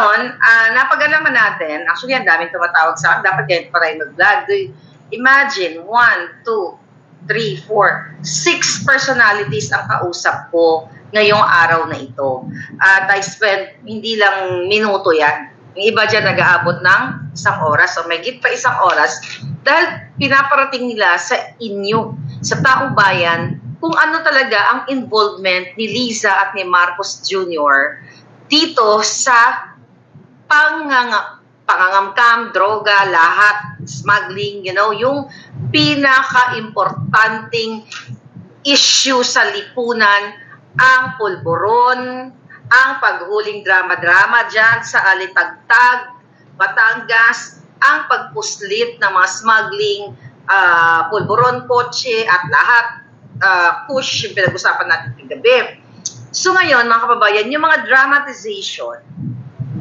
Ngayon, napag-alaman natin, actually, ang daming tumatawag sa akin, dapat ganito pa tayo mag-vlog. Imagine, 1, 2, 3, 4, 6 personalities ang kausap ko ngayong araw na ito. At I spent, hindi lang minuto yan. Yung iba dyan nag-aabot ng 1 oras o may pa 1 oras dahil pinaparating nila sa inyo, sa taong bayan, kung ano talaga ang involvement ni Liza at ni Marcos Jr. dito sa pangangamkam, droga, lahat, smuggling, yung pinaka-importanting issue sa lipunan, ang pulburon, ang paghuling drama-drama dyan sa Alitagtag, Batangas, ang pagpuslit ng mga smuggling, pulburon, kotse, at lahat, push, yung pinag-usapan natin kagabi. So ngayon, mga kababayan, yung mga dramatization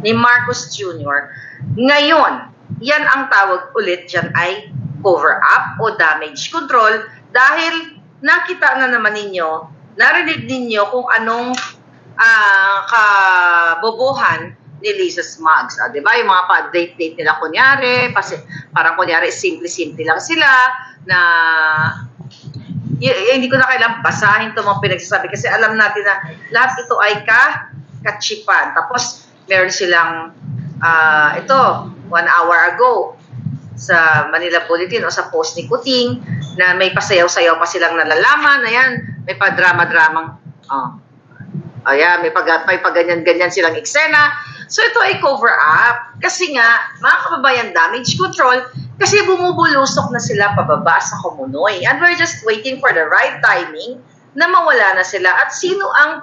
ni Marcos Jr., ngayon, yan ang tawag ulit dyan ay cover-up o damage control dahil nakita na naman ninyo, narinig ninyo kung anong kabobohan ni Liza Smugs. Diba? Yung mga pa-date-date nila kunyari, parang kunyari simple-simple lang sila na hindi ko na kailangan basahin ito mga pinagsasabi kasi alam natin na lahat ito ay kachipan. Tapos meron silang ito 1 hour ago sa Manila Bulletin o sa post ni Kuting na may pasayaw-sayaw pa silang nalalaman. Ayan, may pa-drama-dramang ayan, may paganyan-ganyan silang eksena. So ito ay cover up kasi nga mga kababayan, damage control kasi bumubulusok na sila pababa sa Komunoy and we're just waiting for the right timing na mawala na sila at sino ang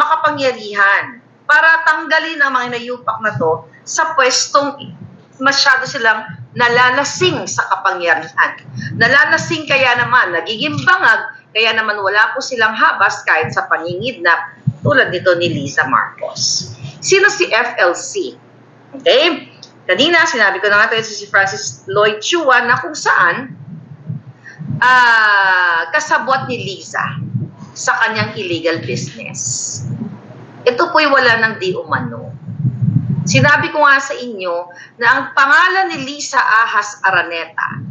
makapangyarihan para tanggalin ang mga inayupak na to sa pwestong masyado silang nalalasing sa kapangyarihan. Nalalasing kaya naman, nagiging bangag, kaya naman wala po silang habas kahit sa pangingidnap tulad nito ni Liza Marcos. Sino si FLC? Okay? Kanina, sinabi ko na nga si Francis Lloyd Chua na kung saan kasabwat ni Liza sa kanyang illegal business. Ito po'y wala ng di umano. Sinabi ko nga sa inyo na ang pangalan ni Liza Ahas Araneta,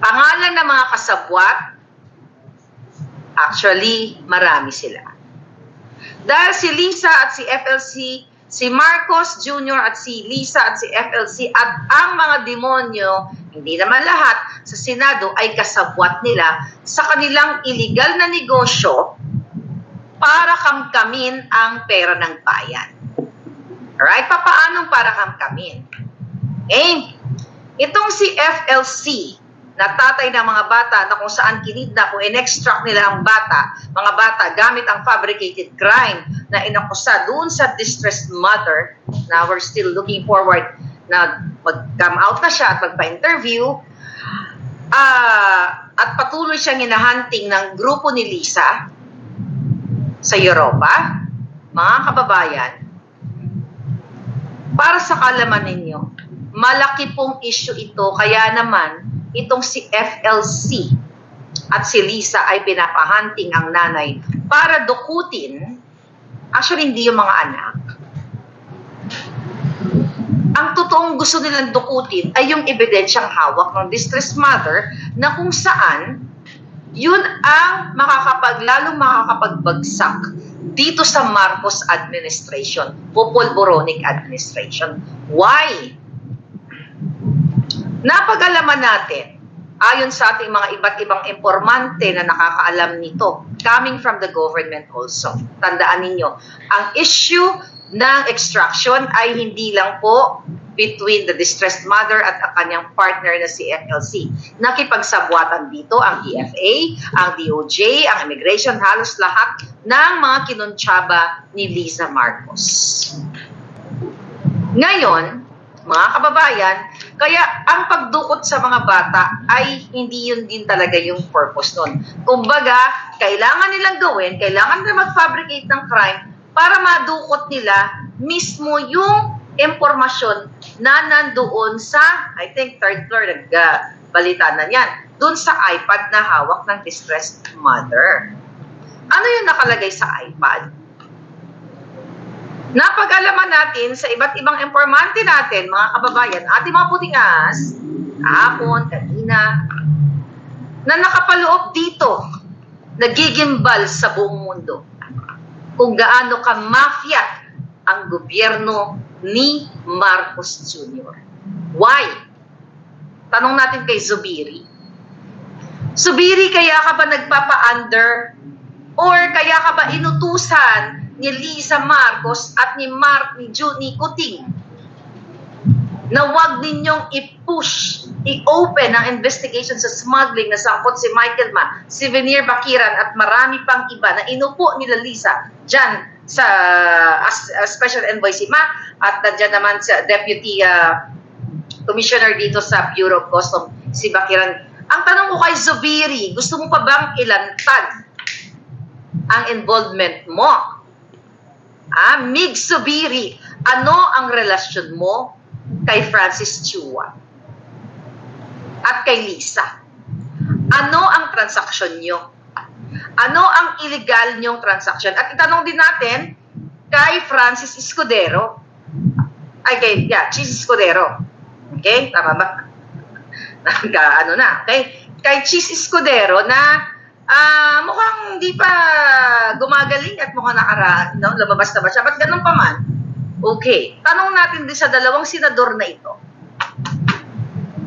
pangalan ng mga kasabwat, actually, marami sila. Dahil si Liza at si FLC, si Marcos Jr. at si Liza at si FLC at ang mga demonyo, hindi naman lahat, sa Senado ay kasabwat nila sa kanilang illegal na negosyo para kamkamin ang pera ng bayan. Alright? Papaanong para kamkamin? Okay? Itong si FLC, na tatay ng mga bata na kung saan kinidnap o in-extract nila ang mga bata gamit ang fabricated crime na inakusa doon sa distressed mother na we're still looking forward na mag-come out na siya at magpa-interview at patuloy siyang hinahunting ng grupo ni Liza sa Europa. Mga kababayan, para sa kalaman ninyo, malaki pong issue ito kaya naman itong si FLC at si Liza ay pinapahunting ang nanay para dukutin, actually hindi yung mga anak. Ang totoong gusto nilang dukutin ay yung ebidensyang hawak ng distressed mother na kung saan yun ang lalong makakapagbagsak dito sa Marcos administration, Popolboronic administration. Why? Napag-alaman natin, ayon sa ating mga iba't ibang informante na nakakaalam nito, coming from the government also. Tandaan ninyo, ang issue ng extraction ay hindi lang po between the distressed mother at ang kanyang partner na si FLC. Nakipagsabwatan dito ang EFA, ang DOJ, ang immigration, halos lahat ng mga kinuntsaba ni Liza Marcos. Ngayon, mga kababayan, kaya ang pagdukot sa mga bata ay hindi yun din talaga yung purpose nun. Kumbaga, kailangan nilang gawin, kailangan nila mag-fabricate ng crime para madukot nila mismo yung impormasyon na nandoon sa, I think, 3rd floor, nagbalita na yan, doon sa iPad na hawak ng distressed mother. Ano yung nakalagay sa iPad? Napag-alaman natin sa iba't ibang informante natin, mga kababayan, ating mga puting ahas, kahapon, kanina, na nakapaloob dito, nagigimbal sa buong mundo kung gaano ka mafia ang gobyerno ni Marcos Jr. Why? Tanong natin kay Zubiri. Zubiri, kaya ka ba nagpapa-under or kaya ka ba inutusan ni Lisa Marcos at ni Kuting na wag ninyong i-push, i-open ang investigation sa smuggling na sangkot si Michael Ma, si Venier Bakiran at marami pang iba na inupo nila Lisa dyan sa Special Envoy si Ma at dyan naman sa Deputy Commissioner dito sa Bureau of Customs si Bakiran. Ang tanong ko kay Zubiri, gusto mo pa bang ilantad ang involvement mo? Mig Zubiri, ano ang relasyon mo kay Francis Chua at kay Lisa? Ano ang transaksyon nyo? Ano ang illegal nyong transaksyon? At itanong din natin kay Francis Escudero. Chis Escudero. Okay? Tama ba? Okay? Kay Chis Escudero na mukhang hindi pa gumagaling at mukhang lumabas na ba siya? Ba't ganun pa man? Okay. Tanong natin din sa dalawang senador na ito.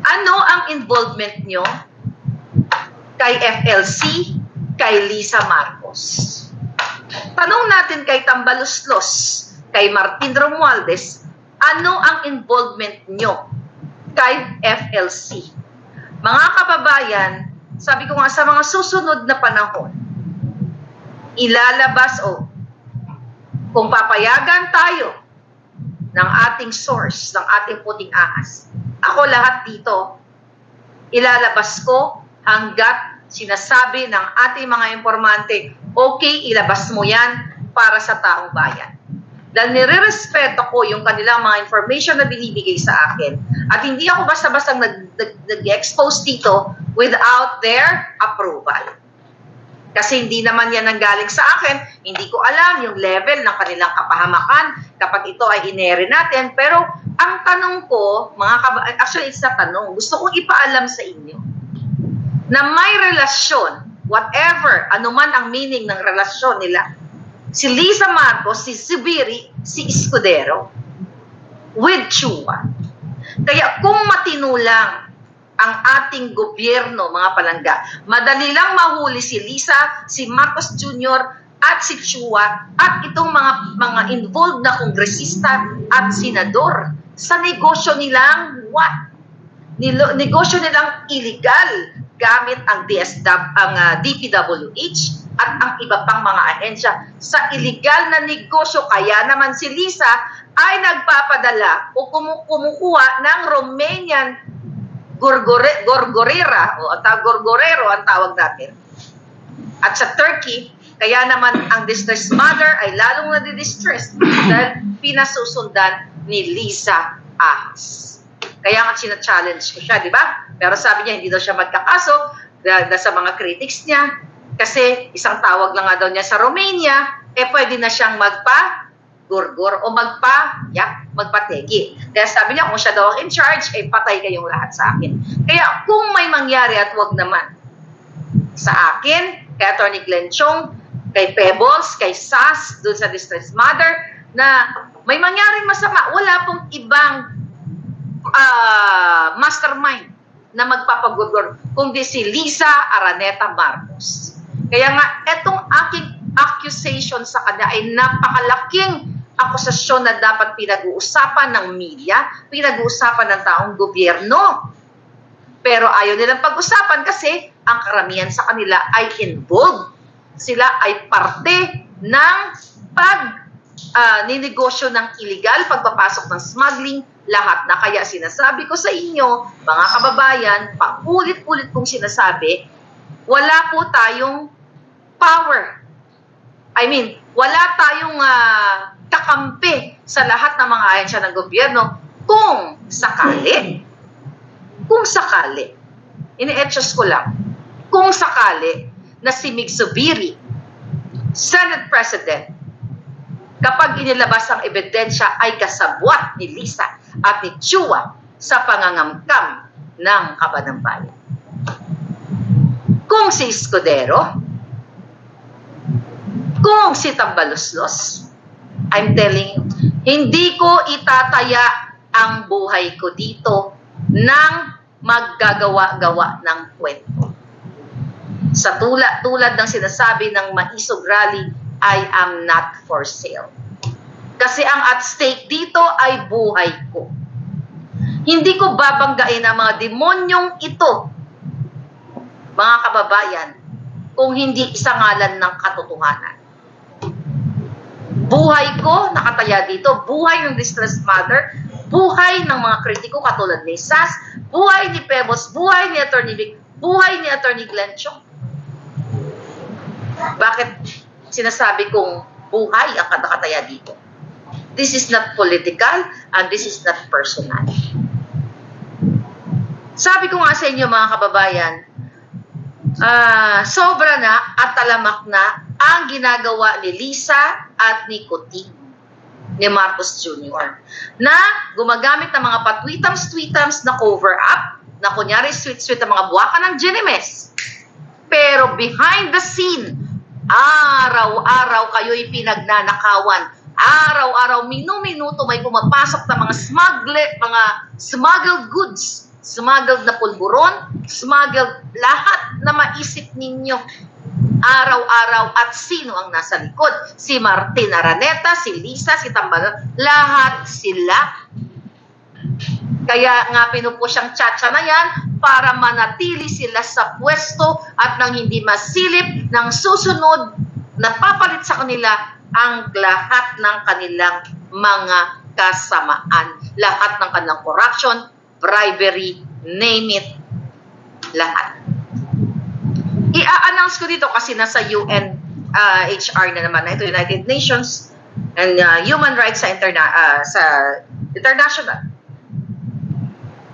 Ano ang involvement nyo kay FLC, kay Lisa Marcos? Tanong natin kay Tambaluslos, kay Martin Romualdez, ano ang involvement nyo kay FLC? Mga kababayan, sabi ko nga sa mga susunod na panahon, ilalabas kung papayagan tayo ng ating source, ng ating puting ahas. Ako lahat dito, ilalabas ko hanggat sinasabi ng ating mga informante, okay, ilabas mo yan para sa taong bayan. Dahil nire-respeto ko yung kanilang mga information na binibigay sa akin. At hindi ako basta-basta nag-expose dito without their approval. Kasi hindi naman yan nanggaling sa akin. Hindi ko alam yung level ng kanilang kapahamakan kapag ito ay inere natin. Pero ang tanong ko, actually it's a tanong, gusto kong ipaalam sa inyo na may relasyon, whatever, anuman ang meaning ng relasyon nila, si Lisa Marcos, si Zubiri, si Escudero, with Chua. Kaya kung matinulang ang ating gobyerno, mga palangga, madali lang mahuli si Lisa, si Marcos Jr., at si Chua, at itong mga involved na kongresista at senador sa negosyo nilang negosyo nilang illegal gamit ang DPWH at ang iba pang mga ahensya sa illegal na negosyo. Kaya naman si Lisa ay nagpapadala o kumukuha ng Romanian gorgorera o gorgorero ang tawag natin. At sa Turkey, kaya naman ang distressed mother ay lalong nadidistressed dahil pinasusundan ni Lisa Ahas. Kaya nga sina-challenge ko siya, di ba? Pero sabi niya, hindi daw siya magkakaso sa mga critics niya. Kasi isang tawag lang nga daw niya sa Romania, pwede na siyang magpa-gurgur o magpategi. Kaya sabi niya, kung siya daw ang in charge, patay kayong lahat sa akin. Kaya kung may mangyari at wag naman sa akin, kay Atty. Glenn Chong, kay Pebbles, kay Sas, dun sa distressed mother, na may mangyaring masama, wala pong ibang mastermind na magpapagurgur kundi si Lisa Araneta Marcos. Kaya nga, etong aking accusation sa kanya ay napakalaking akusasyon na dapat pinag-uusapan ng media, pinag-uusapan ng taong gobyerno. Pero ayaw nilang pag-usapan kasi ang karamihan sa kanila ay involved. Sila ay parte ng ninegosyo ng illegal, pagpapasok ng smuggling, lahat na. Kaya sinasabi ko sa inyo, mga kababayan, paulit-ulit kong sinasabi, wala po tayong power. Wala tayong kakampi sa lahat ng mga ahensya ng gobyerno kung sakali, ini-etchos ko lang, kung sakali na si Mig Zubiri, Senate President, kapag inilabas ang ebidensya ay kasabwat ni Lisa at ni Chua sa pangangamkam ng Kabanang Bayan. Kung si Escudero, kung si Tambaloslos, I'm telling you, hindi ko itataya ang buhay ko dito ng maggagawa-gawa ng kwento. Sa tulad ng sinasabi ng Maisog Rally, I am not for sale. Kasi ang at stake dito ay buhay ko. Hindi ko babanggain ang mga demonyong ito, mga kababayan, kung hindi isangalan ng katotohanan. Buhay ko nakataya dito, buhay ng distressed mother, buhay ng mga kritiko katulad ni Sas, buhay ni Pebos, buhay ni Atty. Vic, buhay ni Atty. Glenn Chong. Bakit sinasabi kong buhay ang nakataya dito? This is not political and this is not personal. Sabi ko nga sa inyo mga kababayan, sobra na at talamak na ang ginagawa ni Lisa at ni Kuting, ni Marcos Jr. na gumagamit ng mga patwitams-tweetams na cover-up, na kunyari sweet-sweet ang mga buwaka ng Ginemes. Pero behind the scene, araw-araw kayo'y pinagnanakawan. Araw-araw, minu-minuto may pumapasok na mga smuggled goods, smuggled na pulburon, smuggled lahat na maisip ninyo. Araw-araw at sino ang nasa likod? Si Martin Araneta, si Lisa, si Tambaloslos, lahat sila. Kaya nga pinupush ang tsa-tsa na yan para manatili sila sa pwesto at nang hindi masilip ng susunod na papalit sa kanila ang lahat ng kanilang mga kasamaan. Lahat ng kanilang corruption, bribery, name it, lahat. I-announce ko dito kasi nasa UN HR na naman na ito, United Nations and Human Rights sa international.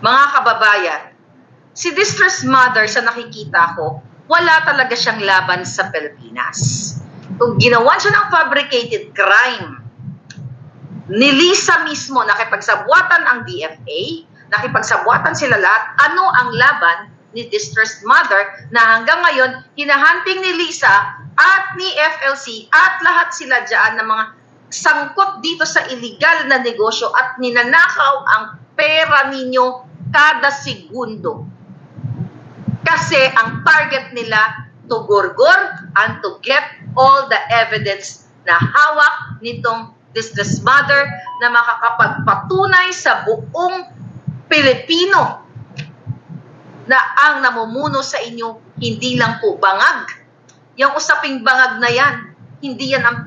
Mga kababayan, si distressed mother sa nakikita ko, wala talaga siyang laban sa Pilipinas. Kung ginawan siya ng fabricated crime, ni Lisa mismo, nakipagsabwatan ang DFA, nakipagsabwatan sila lahat, ano ang laban ni distressed mother na hanggang ngayon, hinahanting ni Lisa at ni FLC at lahat sila dyan ng mga sangkot dito sa illegal na negosyo at ninanakaw ang pera ninyo kada segundo. Kasi ang target nila to gorgor and to get all the evidence na hawak nitong distressed mother na makakapagpatunay sa buong Pilipino na ang namumuno sa inyo hindi lang po bangag. Yung usaping bangag na yan, hindi yan ang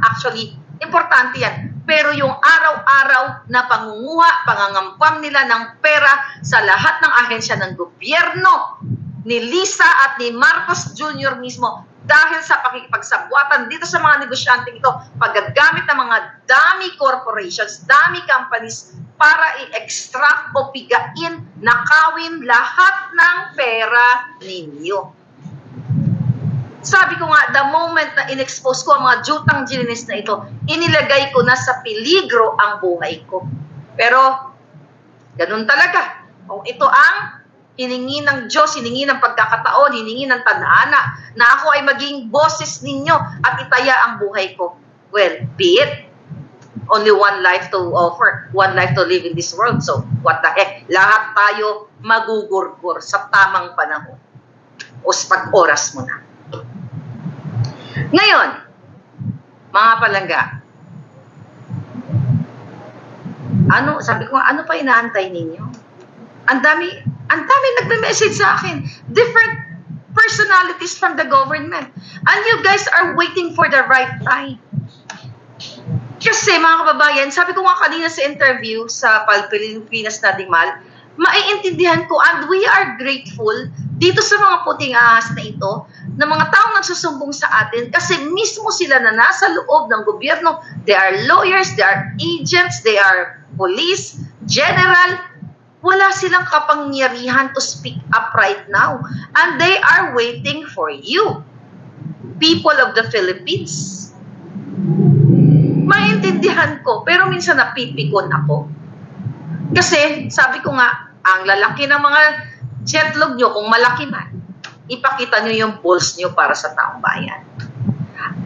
actually, importante yan. Pero yung araw-araw na pangunguha, pangangampam nila ng pera sa lahat ng ahensya ng gobyerno ni Lisa at ni Marcos Jr. mismo dahil sa pakikipagsabwatan dito sa mga negosyante ito, paggagamit ng mga dami corporations, dami companies para i-extract o pigain, nakawin lahat ng pera ninyo. Sabi ko nga, the moment na in-expose ko ang mga jutang Ginemes na ito, inilagay ko na sa peligro ang buhay ko. Pero, ganun talaga. Kung ito ang hiningi ng Diyos, hiningi ng pagkakataon, hiningi ng tadhana, na ako ay maging boses ninyo at itaya ang buhay ko. Well, be it. Only one life to offer, one life to live in this world. So, what the heck? Lahat tayo magugurgur sa tamang panahon. O sa pag-oras mo na. Ngayon, mga palangga, sabi ko, ano pa inaantay ninyo? Ang dami nagme-message sa akin. Different personalities from the government. And you guys are waiting for the right time. Kasi mga kababayan, sabi ko nga kanina sa interview sa Pilipinas Nating Mahal, maiintindihan ko and we are grateful dito sa mga puting ahas na ito, na mga taong nagsusumbong sa atin kasi mismo sila na nasa loob ng gobyerno. They are lawyers, they are agents, they are police, general. Wala silang kapangyarihan to speak up right now. And they are waiting for you, people of the Philippines. maintindihan ko, pero minsan napipikon ako. Kasi, sabi ko nga, ang lalaki ng mga jetlog nyo, kung malaki man, ipakita nyo yung balls nyo para sa taong bayan.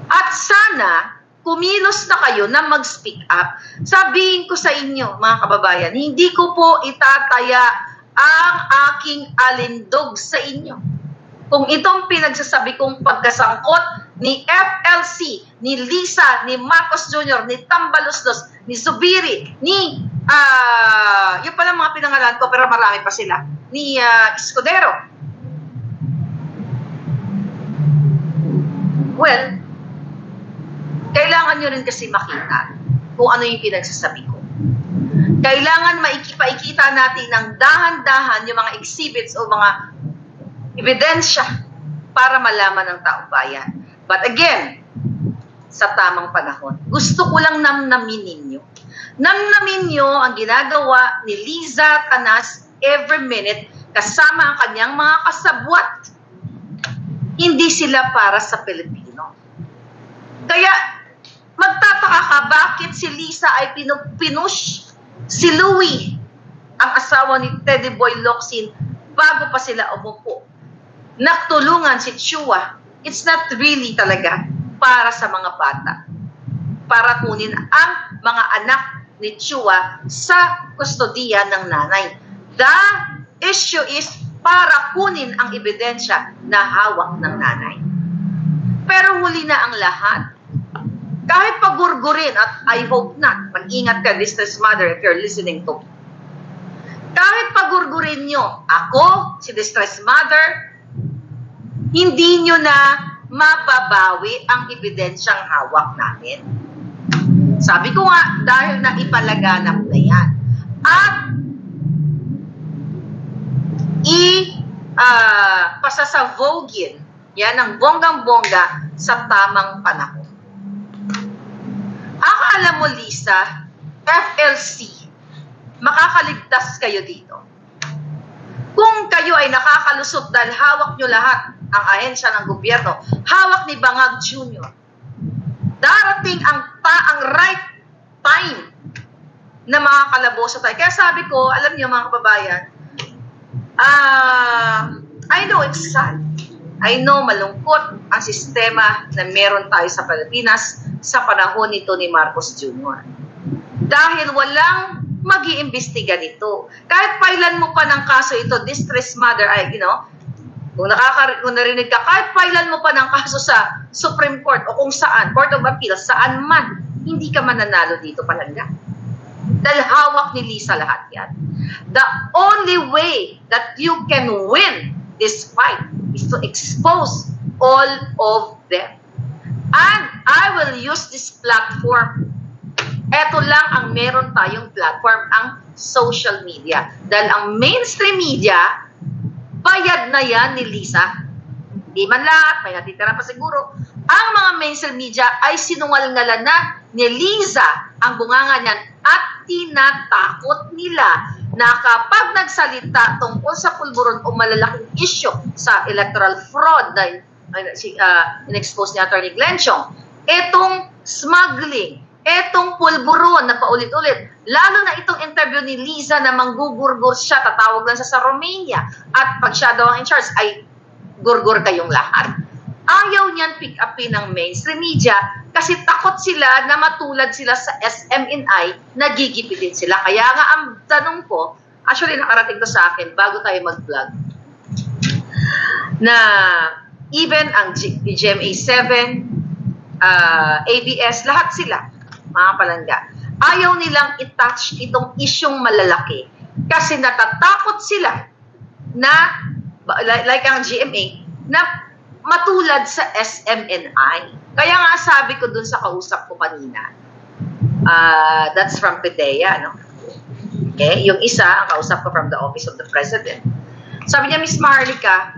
At sana, kumilos na kayo na mag-speak up. Sabihin ko sa inyo, mga kababayan, hindi ko po itataya ang aking alindog sa inyo. Kung itong pinagsasabi kong pagkasangkot ni FLC, ni Lisa, ni Marcos Jr., ni Tambaloslos, ni Zubiri, ni, yung pala mga pinangalan ko, pero marami pa sila, ni Escudero. Well, kailangan nyo rin kasi makita kung ano yung pinagsasabi ko. Kailangan maikipaikita natin ng dahan-dahan yung mga exhibits o mga ebidensya para malaman ng taong bayan. But again, sa tamang panahon, gusto ko lang namnamin ninyo. Namnamin nyo ang ginagawa ni Liza Canas every minute kasama ang kanyang mga kasabwat. Hindi sila para sa Pilipino. Kaya, magtataka ka bakit si Lisa ay pinush si Louie, ang asawa ni Teddy Boy Locsin, bago pa sila umupo. Naktulungan si Chua. It's not really talaga para sa mga bata. Para kunin ang mga anak ni Chua sa kustodiya ng nanay. The issue is para kunin ang ebidensya na hawak ng nanay. Pero huli na ang lahat. Kahit pagurgurin, at I hope not, mag-ingat ka, distressed mother, if you're listening to me. Kahit pagurgurin nyo, ako, si distressed mother, hindi nyo na mababawi ang ebidensyang hawak natin. Sabi ko nga, dahil na ipalaganap na yan. At pasasavogin yan ang bonggang-bongga sa tamang panahon. Akala mo, Lisa, FLC, makakaligtas kayo dito. Kung kayo ay nakakalusot dahil hawak nyo lahat ang ahensya ng gobyerno, hawak ni Bangag Jr., darating ang right time na makakalaboso tayo. Kaya sabi ko, alam niyo mga kababayan, I know it's sad. I know malungkot ang sistema na meron tayo sa Pilipinas sa panahon nito ni Marcos Jr. Dahil walang mag-iimbestiga nito. Kahit pailan mo pa ng kaso ito, distressed mother, kung narinig ka, kahit pailan mo pa ng kaso sa Supreme Court o kung saan, Court of Appeals, saan man, hindi ka mananalo dito palangga. Dahil hawak ni Lisa lahat yan. The only way that you can win this fight is to expose all of them. And I will use this platform. Eto lang ang meron tayong platform, ang social media. Dahil ang mainstream media, bayad na yan ni Lisa. Di man lahat, may natitira pa siguro. Ang mga mainstream media ay sinungalingalan na ni Liza ang bunganga niyan at tinatakot nila na kapag nagsalita tungkol sa pulburon o malalaking issue sa electoral fraud na in-expose ni Atty. Glenn Chong, etong smuggling, etong pulburon na paulit-ulit, lalo na itong interview ni Liza na manggugurgur siya, tatawag lang sa Romania, at pag siya daw ang in charge ay gurgur kayong lahat. Ayaw niyan pick upin ng mainstream media kasi takot sila na matulad sila sa SMNI, nagigipitin sila. Kaya nga ang tanong ko, actually nakarating to sa akin bago tayo mag-vlog, na even ang GMA7, ABS, lahat sila, mga palangga, ayaw nilang i-touch itong isyong malalaki kasi natatakot sila na, like ang GMA, na matulad sa SMNI. Kaya nga sabi ko dun sa kausap ko kanina, that's from PDEA, no? Okay? Yung isa, ang kausap ko from the Office of the President. Sabi niya, Miss Marlica,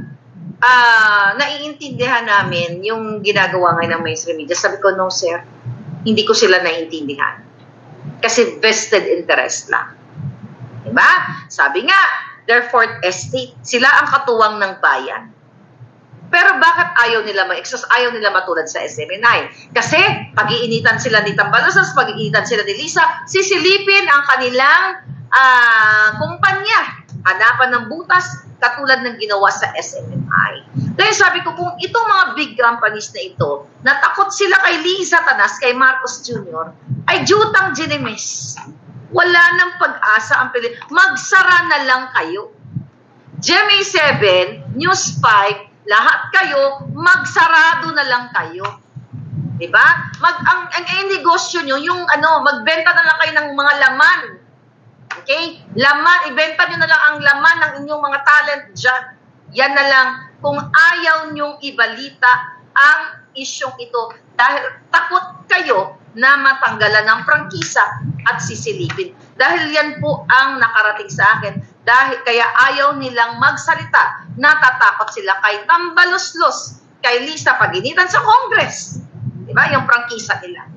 naiintindihan namin yung ginagawa ngayon ng mainstream media. Sabi ko, no sir, hindi ko sila naiintindihan. Kasi vested interest lang. Diba? Sabi nga, their fourth estate, sila ang katuwang ng bayan. Pero bakit ayaw nila ma-exhaust? Ayaw nila matulad sa SMNI. Kasi pag-iinitan sila ni Tambalosas, pag-iinitan sila ni Lisa, sisilipin ang kanilang kumpanya. Hanapan ng butas katulad ng ginawa sa SMNI. Kaya sabi ko, kung itong mga big companies na ito, natakot sila kay Lisa Tanas, kay Marcos Jr., ay jutang ginemes. Wala nang pag-asa ang Pilipinas. Magsara na lang kayo. GMA7, News 5, lahat kayo, magsarado na lang kayo. Diba? Ang negosyo nyo, yung magbenta na lang kayo ng mga laman. Okay? Laman, ibenta nyo na lang ang laman ng inyong mga talent dyan. Yan na lang. Kung ayaw nyong ibalita ang isyong ito dahil takot kayo na matanggalan ng prangkisa at sisilipin. Dahil yan po ang nakarating sa akin. Dahil kaya ayaw nilang magsalita. Natatakot sila kay Tambaloslos, kay Lisa, pag-initan sa Congress. Diba? Yung prangkisa nila.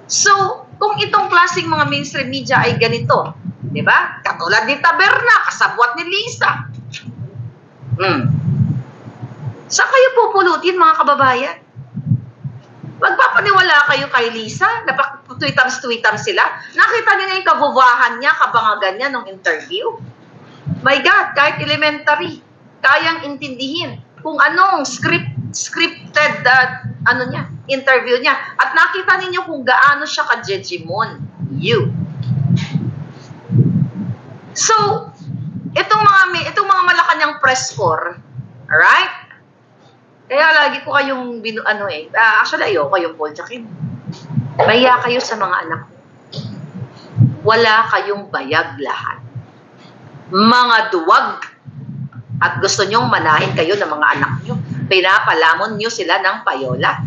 So, kung itong klaseng mga mainstream media ay ganito, diba? Katulad ni Taberna, kasabwat ni Lisa. Saan kayo pupulutin, mga kababayan? Magpapaniwala kayo kay Lisa? Napag-tweetams sila? Nakita niyo na yung kabubuahan niya, kabangagan niya nung interview? My God, kahit elementary, kayang intindihin kung anong scripted interview niya. At nakita ninyo kung gaano siya ka-jejimon. So, itong mga Malacanang press corps, alright? Kaya lagi ko kayong actually ayoko kayong Poljakin. Maya kayo sa mga anak ko. Wala kayong bayag lahat. Mga duwag. At gusto nyong manahin kayo ng mga anak nyo. Pinapalamon nyo sila ng payola.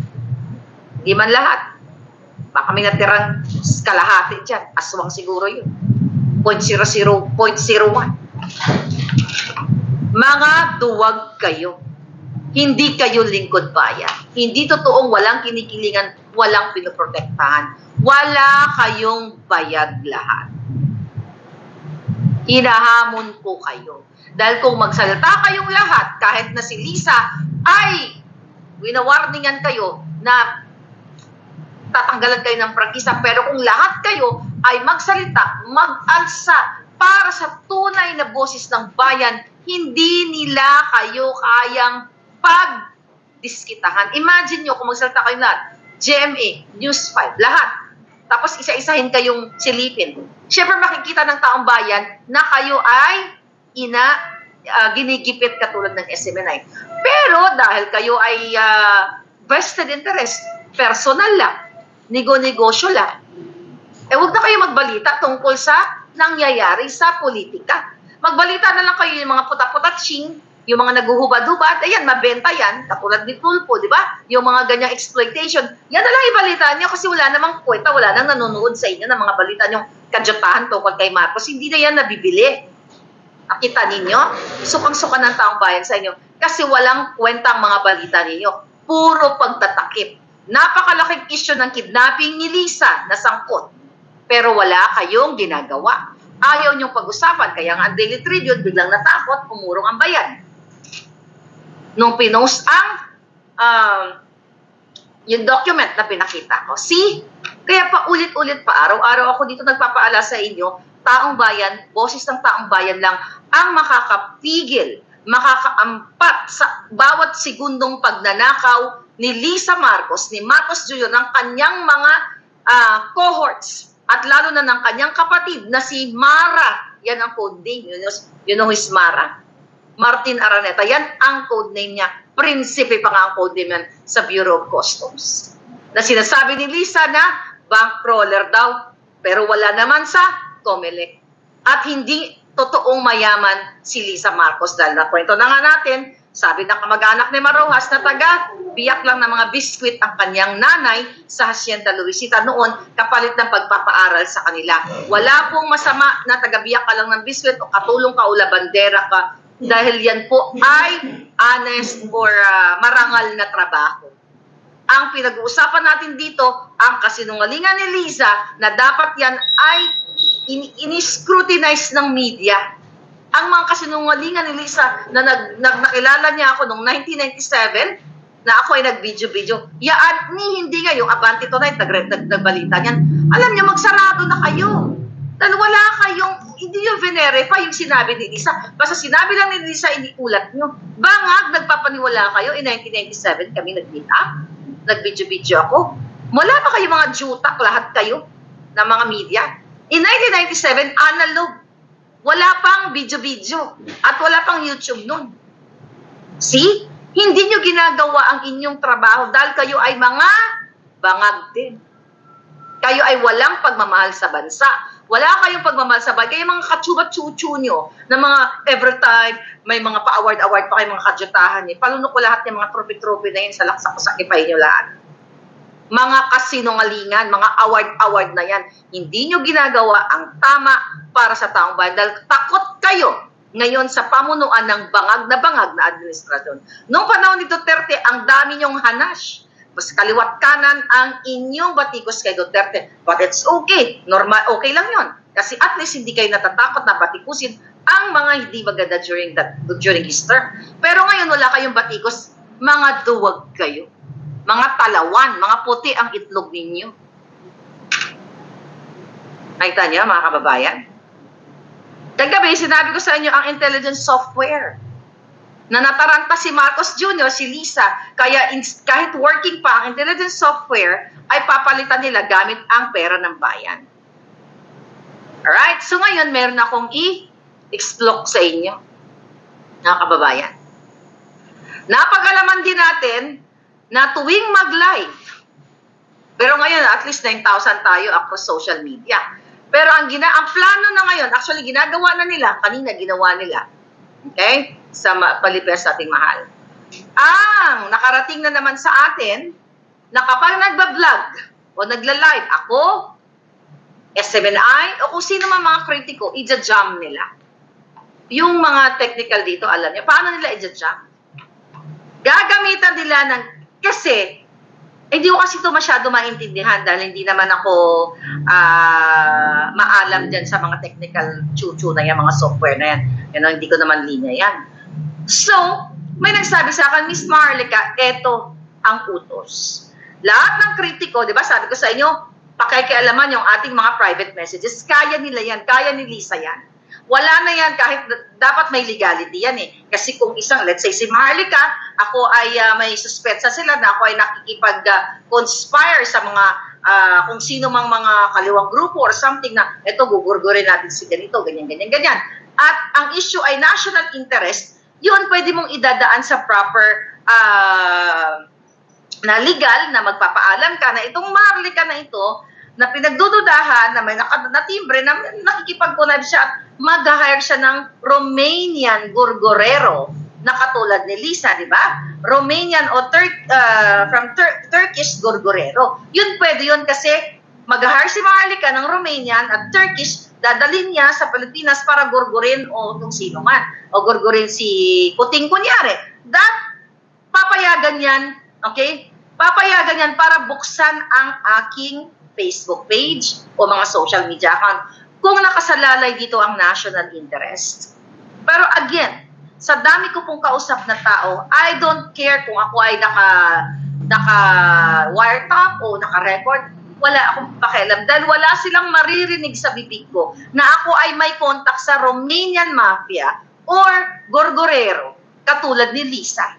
Hindi man lahat. Baka may natirang kalahati dyan. Aswang siguro yun. 0.01. Mga duwag kayo. Hindi kayo lingkod bayan. Hindi totoong walang kinikilingan, walang pinoprotektahan. Wala kayong bayag lahat. Hinahamon ko kayo. Dahil kung magsalita kayong lahat, kahit na si Lisa ay winawarningan kayo na tatanggalan kayo ng prangkisa, pero kung lahat kayo ay magsalita, mag-alsa para sa tunay na boses ng bayan, hindi nila kayo kayang pagdiskitahan. Imagine nyo kung magsalita kayo lahat, GMA, News 5, lahat. Tapos isa-isahin kayong silipin. Siyempre makikita ng taong bayan na kayo ay ginigipit katulad ng SMNI. Pero dahil kayo ay vested interest, personal lang, nego-negosyo lang, huwag na kayo magbalita tungkol sa nangyayari sa politika. Magbalita na lang kayo yung mga puta-puta-ching, yung mga naguhubad-hubad, ayan, mabenta yan, katulad ni Tulpo, di ba? Yung mga ganyang exploitation, yan na lang ibalita nyo kasi wala namang kwenta, wala nang nanonood sa inyo ng mga balita nyong kadyotahan tungkol kay Marcos. Hindi na yan nabibili. Nakita ninyo? Sukang-suka ng taong bayan sa inyo kasi walang kwentang mga balita ninyo. Puro pagtatakip. Napakalaking issue ng kidnapping ni Lisa na sangkot. Pero wala kayong ginagawa. Ayaw niyong pag-usapan. Kaya nga ang Daily Tribune biglang natakot, umurong ang bayan. Nung pinost yung document na pinakita ko. See? Kaya pa ulit-ulit pa, araw-araw ako dito nagpapaala sa inyo, taong bayan, boses ng taong bayan lang ang makakapigil, makakaampat sa bawat segundong pagnanakaw ni Lisa Marcos, ni Marcos Jr., ng kanyang mga cohorts at lalo na ng kanyang kapatid na si Mara. Yan ang code name. You know who is Mara? Martin Araneta. Yan ang code name niya. Prinsipe pa nga ang code name yan sa Bureau of Customs. Na sinasabi ni Lisa na bank crawler daw, pero wala naman sa COMELEC. At hindi totoong mayaman si Lisa Marcos dahil nakwento na nga natin, sabi ng kamag-anak ni Marojas na biyak lang ng mga biskwit ang kanyang nanay sa Hacienda Luisita noon kapalit ng pagpapaaral sa kanila. Wala pong masama na taga-biyak ka lang ng biskwit o katulong ka o labandera ka dahil yan po ay honest or marangal na trabaho. Ang pinag-uusapan natin dito, ang kasinungalingan ni Lisa na dapat yan ay in-scrutinize ng media. Ang mga kasinungalingan ni Lisa na nakilala niya ako noong 1997, na ako ay nag-video-video. Yaan ni hindi nga yung Abante Tonight, nagbalita niyan. Alam niyo, magsarado na kayo. Dahil wala kayong, hindi yung verify yung sinabi ni Lisa. Basta sinabi lang ni Lisa, iniulat nyo. Bangag, nagpapaniwala kayo. In 1997, kami nag-meet up. Nag-video-video ako. Wala pa kayo mga jutak, lahat kayo, na mga media. In 1997, analog. Wala pang video-video. At wala pang YouTube nun. See? Hindi nyo ginagawa ang inyong trabaho dahil kayo ay mga bangag din. Kayo ay walang pagmamahal sa bansa. Wala kayong pagmamahal sa bansa. Kaya mga katsuba-chuchu nyo na mga every time may mga pa-award-award pa kayo mga kadyutahan nyo. Palunok ko lahat ng mga trophy-trophy na yun sa laksak-sakipay nyo lahat. Mga kasinungalingan, mga award-award na yan. Hindi nyo ginagawa ang tama para sa taong bayan dahil takot kayo ngayon sa pamunuan ng bangag na administrasyon. Noong panahon ni Duterte, ang dami niyong hanash. Mas kaliwat kanan ang inyong batikos kay Duterte. But it's okay. Normal, okay lang yon. Kasi at least hindi kayo natatakot na batikusin ang mga hindi maganda during his term. Pero ngayon wala kayong batikos, mga duwag kayo. Mga talawan, mga puti ang itlog ninyo. Nakita niyo mga kababayan? Kagabi, sinabi ko sa inyo ang intelligence software na nataranta si Marcos Jr., si Lisa, kaya kahit working pa ang intelligence software, ay papalitan nila gamit ang pera ng bayan. Alright? So ngayon, meron akong i-explore sa inyo, mga kababayan. Napag-alaman din natin na tuwing mag-live, pero ngayon, at least 9,000 tayo across social media. Pero ang plano na ngayon, actually ginagawa na nila, kanina ginawa nila. Okay? Sa Palipes sa ating mahal. Ang nakarating na naman sa atin, na kapag nagbablog o nagla-live, ako, S7I, o kung sino man mga kritiko, i-jam nila. Yung mga technical dito, alam niyo, paano nila i-jam? Gagamitan nila ng, kasi, hindi ko kasi ito masyado maintindihan dahil hindi naman ako maalam dyan sa mga technical chuchu na yan, mga software na yan. Yan hindi ko naman linya yan. So, may nagsabi sa akin, Miss Marlica, eto ang utos. Lahat ng kritiko, di ba, sabi ko sa inyo, pakikialaman yung ating mga private messages, kaya nila yan, kaya ni Lisa yan. Wala na yan kahit dapat may legality yan eh. Kasi kung isang, let's say si Marlica, ako ay may suspensa sila na ako ay nakikipag-conspire sa mga kung sino mang mga kaliwang grupo or something na eto gugurgurin natin si ganito, ganyan. At ang issue ay national interest, yun pwede mong idadaan sa proper na legal na magpapaalam ka na itong Marlica na ito na pinagdududahan na may natimbre na nakikipag-connect siya at mag-hire siya ng Romanian gurgurero na katulad ni Lisa, di ba? Romanian o from Turkish gurgurero. Yun pwede yun kasi mag-hire si Marlica ng Romanian at Turkish, dadalhin niya sa Pilipinas para gurgurin o kung sino man. O gurgurin si Puting kunyari. Papayagan yan, okay? Papayagan yan para buksan ang aking Facebook page o mga social media account kung nakasalalay dito ang national interest. Pero again, sa dami ko pong kausap na tao, I don't care kung ako ay naka-wiretap o naka-record, wala akong pakialam dahil wala silang maririnig sa bibig ko na ako ay may contact sa Romanian mafia or gorgorero katulad ni Lisa.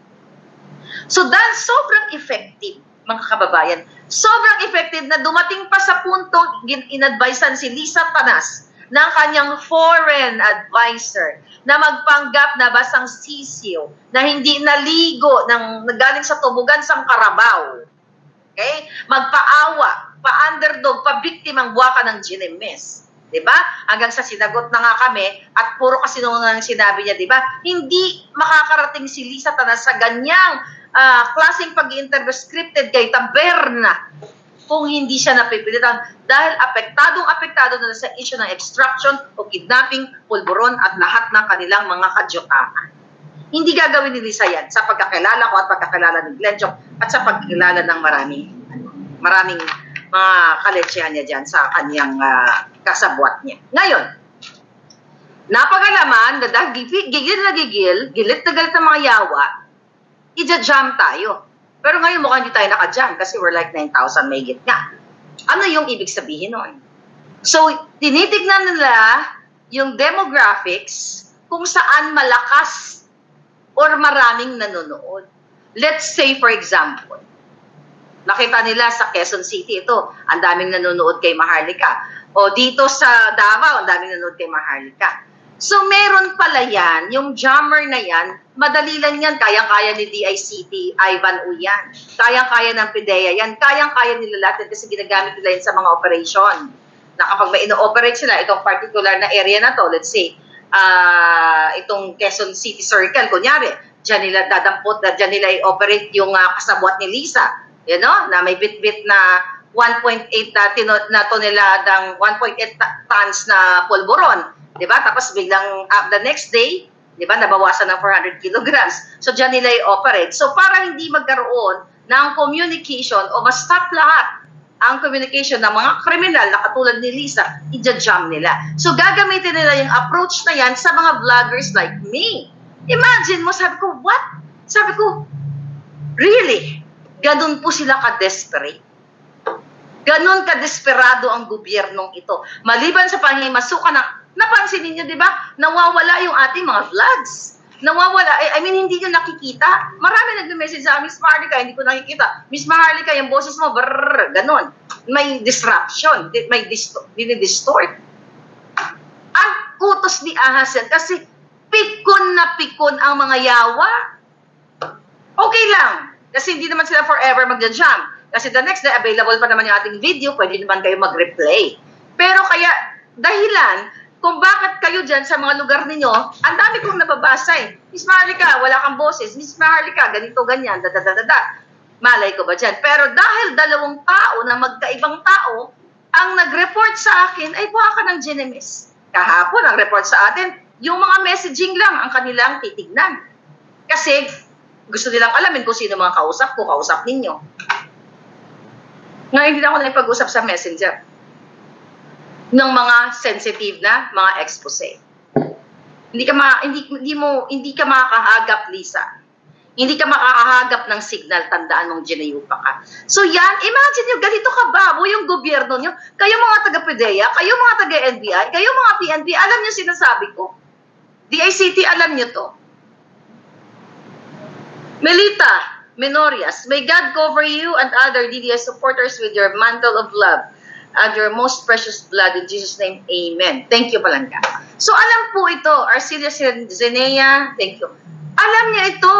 So dahil sobrang effective, mga kababayan, sobrang effective na dumating pa sa puntong in-advisean si Lisa Tanas ng kanyang foreign advisor na magpanggap na basang sisiw na hindi naligo ng galing sa tubugan sang Carabao. Okay? Magpaawa, pa-underdog, pa-biktimang buwaka ng Ginemes. Diba? Hanggang sa sinagot na nga kami at puro kasi nung sinabi niya, diba? Hindi makakarating si Lisa Tanas sa ganyang klaseng pag-i-interview scripted kay Taberna kung hindi siya napipilitan dahil apektado na sa issue ng extraction o kidnapping, pulburon at lahat ng kanilang mga kadyotahan. Hindi gagawin ni Lisa yan sa pagkakilala ko at pagkakilala ni Glenn Chong at sa pagkakilala ng maraming mga kaletsyan niya dyan sa kanyang kasabwat niya. Ngayon, Napagalaman na dahil gigil na gigil, gilit na galit ng mga yawa, ija-jam tayo. Pero ngayon mukhang hindi tayo naka-jam kasi we're like 9,000 may higit nga. Ano yung ibig sabihin nun? So, tinitignan nila yung demographics kung saan malakas or maraming nanonood. Let's say, for example, nakita nila sa Quezon City, ito, ang daming nanonood kay Maharlika. O dito sa Davao, ang daming nanonood kay Maharlika. So, meron pala yan, yung jammer na yan, madali lang yan, kayang-kaya ni DICT, Ivan U yan. Kayang-kaya ng PIDEA yan, kayang-kaya nila lahat kasi ginagamit nila yan sa mga operation. Na kapag may ino-operate sila, itong particular na area na to, let's say, itong Quezon City Circle, kunyari, dyan nila dadampot, dyan nila i-operate yung kasabwat ni Lisa, you know, na may bit-bit na 1.8 na toneladang 1.8 tons na pulburon. Diba? Tapos biglang the next day, diba, nabawasan ng 400 kilograms. So, dyan nila i-operate. So, para hindi magkaroon ng communication o ma-stop lahat ang communication ng mga kriminal na katulad ni Lisa, i-jam nila. So, gagamitin nila yung approach na yan sa mga vloggers like me. Imagine mo, sabi ko, what? Sabi ko, really? Ganun po sila ka-desperate. Ganun ka-desperado ang gobyernong ito. Maliban sa pangimasukan ng napansin niyo, di ba? Nawawala yung ating mga vlogs. Nawawala. I mean, hindi nyo nakikita. Marami nag-message sa Miss Maharlika, hindi ko nakikita. Miss Maharlika, yung boses mo, brrr, ganun. May disruption. May dinidistort. Ang utos ni Ahas yan. Kasi pikon na pikon ang mga yawa. Okay lang. Kasi hindi naman sila forever magja-jam. Kasi the next day, available pa naman yung ating video, pwede naman kayo mag-replay. Pero kaya, dahilan, kung bakit kayo dyan sa mga lugar ninyo, ang dami kong nababasa eh. Miss Maharlika, wala kang boses. Miss Maharlika, ganito, ganyan, da-da-da-da-da. Malay ko ba dyan? Pero dahil dalawang tao na magkaibang tao, ang nag-report sa akin ay buha ka ng Genemis. Kahapon, ang report sa atin, yung mga messaging lang ang kanilang titignan. Kasi gusto nilang alamin kung sino mga kausap ko, kausap ninyo. Ngayon, hindi na ako nakipag-usap sa messenger ng mga sensitive na mga expose. Hindi ka makakahagap, Lisa. Hindi ka makakahagap ng signal, tandaan mong ginayupa ka. So yan, imagine nyo, ganito kababo yung gobyerno nyo. Kayo mga taga-PIDEA, kayo mga taga-NBI, kayo mga PNP, alam nyo sinasabi ko. DICT, alam nyo to. Melita Menorias, may God cover you and other DDS supporters with your mantle of love and your most precious blood in Jesus' name, amen. Thank you, Palangga. So, alam po ito, Arcelia Zenea, thank you. Alam niya ito.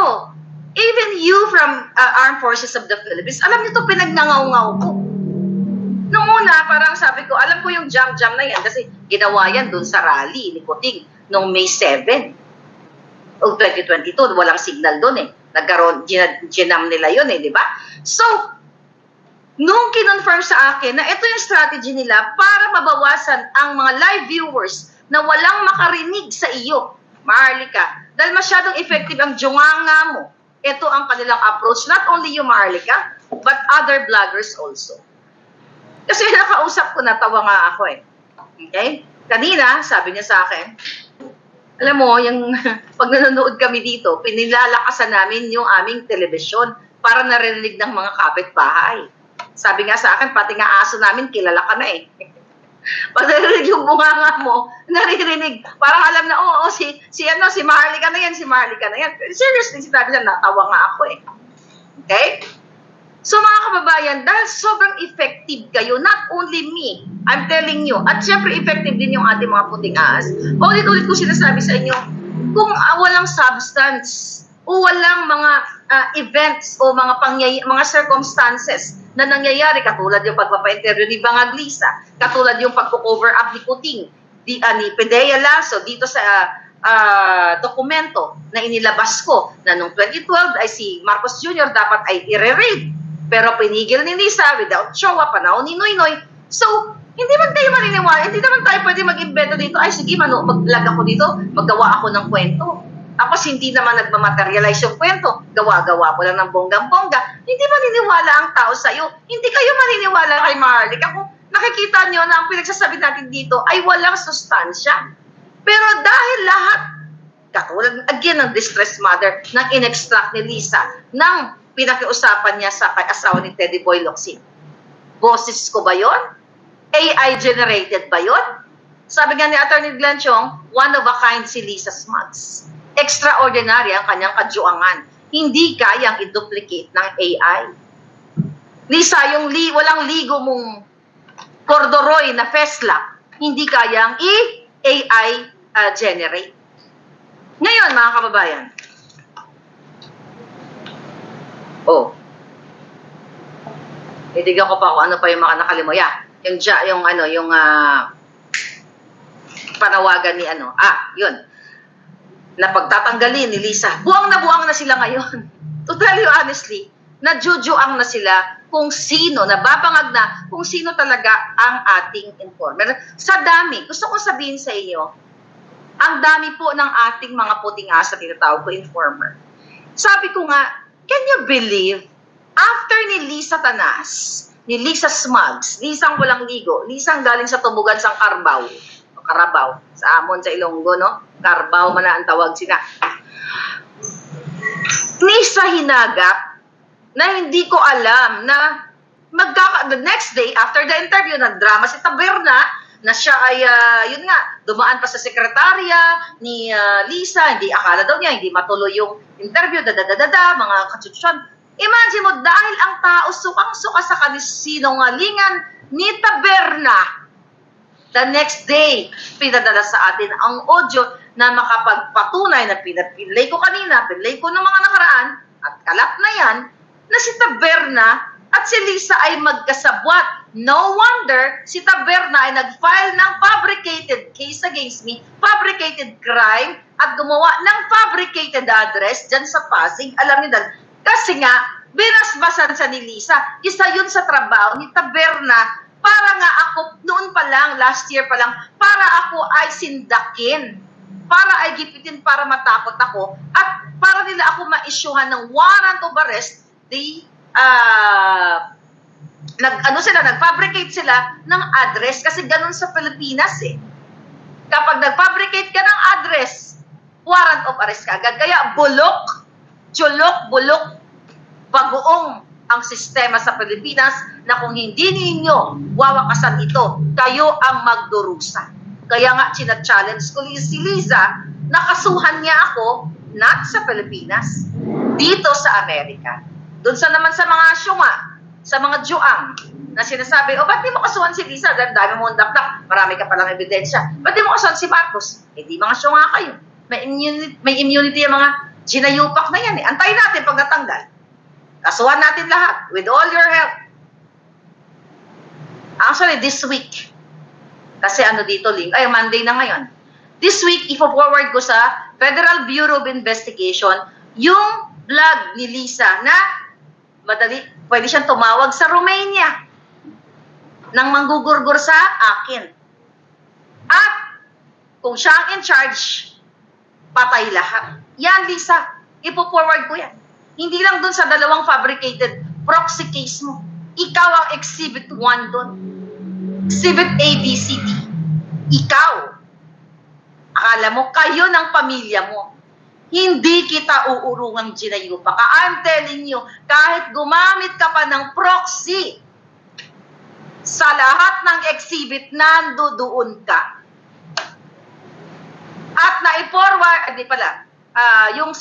Even you from Armed Forces of the Philippines, alam niyo ito, pinagnangaw-ngaw ko. Noong una, parang sabi ko, alam ko yung jam-jam na yan kasi ginawa yan dun sa rally ni Kuting noong May 7 o 2022. Walang signal dun eh. Nagkaroon, ginam nila yun eh, di ba? So, nung kinonfirm sa akin na ito yung strategy nila para mabawasan ang mga live viewers na walang makarinig sa iyo, Maharlika, dahil masyadong effective ang junganga mo, ito ang kanilang approach, not only you, Maharlika, but other vloggers also. Kasi nakausap ko, natawa nga ako eh. Okay? Kanina, sabi niya sa akin, alam mo, yung pag nanonood kami dito, pinilalakasan namin yung aming telebisyon para narinig ng mga kapitbahay. Sabi nga sa akin, pati nga aso namin, kilala ka na eh. Pag narinig yung bunganga mo, naririnig. Parang alam na, oo, si Maharlika na yan, si Maharlika na yan. Seriously, sinabi niya, natawa nga ako eh. Okay? So mga kababayan, dahil sobrang effective kayo, not only me, I'm telling you, at syempre effective din yung ating mga puting ahas. Paulit-ulit ko sinasabi sa inyo, kung walang substance, o walang mga events o mga circumstances na nangyayari, katulad yung pagpapa-interview ni Bangag Lisa, katulad yung pagko-cover up ni Kuting, ni PIDEA Lasso dito sa dokumento na inilabas ko na noong 2012 ay si Marcos Jr. dapat ay i-re-raid. Pero pinigil ni Lisa without showa, panahon ni Noynoy. So, hindi man tayo maniniwala, hindi naman tayo pwede mag-invento dito, ay sige, mag-vlog ako dito, maggawa ako ng kwento. Tapos hindi naman nagmamaterialize yung kwento, gawa-gawa ko lang ng bonggang-bongga. Hindi maniniwala ang tao sa'yo. Hindi kayo maniniwala kay Maharlika kung nakikita nyo na ang pinagsasabi natin dito ay walang sustansya. Pero dahil lahat, katulad again ng distressed mother, nang in-extract ni Lisa, nang pinakiusapan niya sa asawa ni Teddy Boy Locsin. Boses ko ba yon? AI generated ba yon? Sabi nga ni Atty. Glenn Chong, one of a kind si Lisa Smugs. Extraordinary ang kanyang kajuangan. Hindi kayang i-duplicate ng AI. Lisa, yung walang ligo mong corduroy na fesla, hindi kayang i-AI generate. Ngayon, mga kababayan, idigan ko pa kung ano pa yung mga nakalimuya. Yung panawagan ni yun. Na pagtatanggalin ni Lisa. Buwang na sila ngayon. To tell you honestly, najujuang na sila kung sino, nababangag na kung sino talaga ang ating informer. Sa dami, gusto kong sabihin sa inyo, ang dami po ng ating mga puting asa, tinatawag ko informer. Sabi ko nga, can you believe, after ni Lisa Tanas, ni Lisa Smugs, Lisang walang ligo, Lisang galing sa tumugan sa Carabao, sa Amon, sa Ilonggo, no? Carabao man na ang tawag sila. Lisa hinagap na hindi ko alam na the next day, after the interview, nagdrama si Taberna, na siya ay, yun nga, dumaan pa sa sekretarya ni Lisa, hindi akala daw niya, hindi matuloy yung interview, mga katsutsyon. Imagine mo, dahil ang tao sukang-suka sa kasinungalingan ni Taberna, the next day, pinadala sa atin ang audio na makapagpatunay na pinay ko kanina, pinay ko ng mga nakaraan, at kalap na yan, na si Taberna at si Lisa ay magkasabwat. No wonder si Taberna ay nag-file ng fabricated case against me, fabricated crime, at gumawa ng fabricated address dyan sa Pasig. Alam niyo dahil, kasi nga, binasbasan sa ni Lisa. Isa yun sa trabaho ni Taberna para nga ako, noon pa lang, last year pa lang, para ako ay sindakin. Para ay gipitin, para matakot ako. At para nila ako ma-issuehan ng warrant of arrest, nag-fabricate sila ng address kasi ganun sa Pilipinas eh. Kapag nag-fabricate ka ng address, warrant of arrest ka agad. Kaya bulok, bagoong ang sistema sa Pilipinas na kung hindi ninyo wawakasan ito, kayo ang magdurusa. Kaya nga, challenge ko si Liza, nakasuhan niya ako, not sa Pilipinas, dito sa Amerika. Doon naman sa mga syunga, sa mga juang, na sinasabi, ba't di mo kasuhan si Liza? Dami mo dakdak, marami ka palang ebidensya. Ba't di mo kasuhan si Marcos? Di mga syunga kayo. May immunity yung mga ginayupak na yan eh. Antayin natin pag natanggal. Kasuhan natin lahat, with all your help. Actually, this week, kasi Monday na ngayon. This week, ipo-forward ko sa Federal Bureau of Investigation yung vlog ni Lisa na pwede siyang tumawag sa Romania nang manggugurgur sa akin. At kung siya ang in charge, patay lahat. Yan, Lisa, ipo-forward ko yan. Hindi lang dun sa dalawang fabricated proxy case mo. Ikaw ang Exhibit 1 dun. Exhibit A, B, C, D. Ikaw. Akala mo, kayo ng pamilya mo. Hindi kita uurungang ginayupa ka. I'm telling you, kahit gumamit ka pa ng proxy, sa lahat ng exhibit, nandoon ka. At na-forward, yung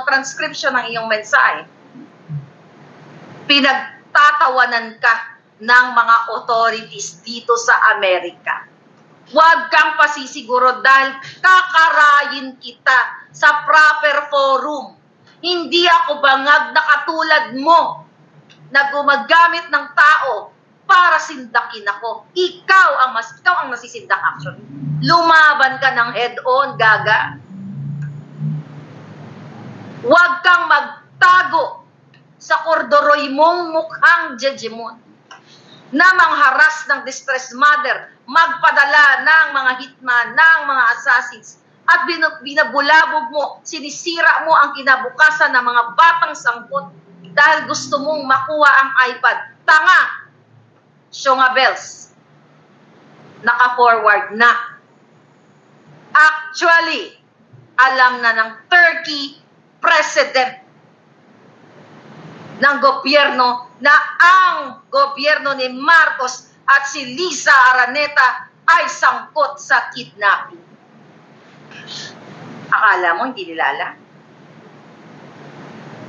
transcription ng iyong mensahe, pinagtatawanan ka ng mga authorities dito sa Amerika. Huwag kang pasisiguro dahil kakarayin kita sa proper forum. Hindi ako bangag na katulad mo na gumagamit ng tao para sindakin ako. Ikaw ang nasisindak actually. Lumaban ka ng head-on, gaga. Huwag kang magtago sa kordoroy mong mukhang jejemon na mangharas ng distressed mother, magpadala ng mga hitman, ng mga assassins, at binabulabog mo, sinisira mo ang kinabukasan ng mga batang sangkot dahil gusto mong makuha ang iPad. Tanga! Syunga Bells, naka-forward na. Actually, alam na ng Turkey president ng gobyerno na ang gobyerno ni Marcos at si Liza Araneta ay sangkot sa kidnapping. Akala mo hindi nila alam?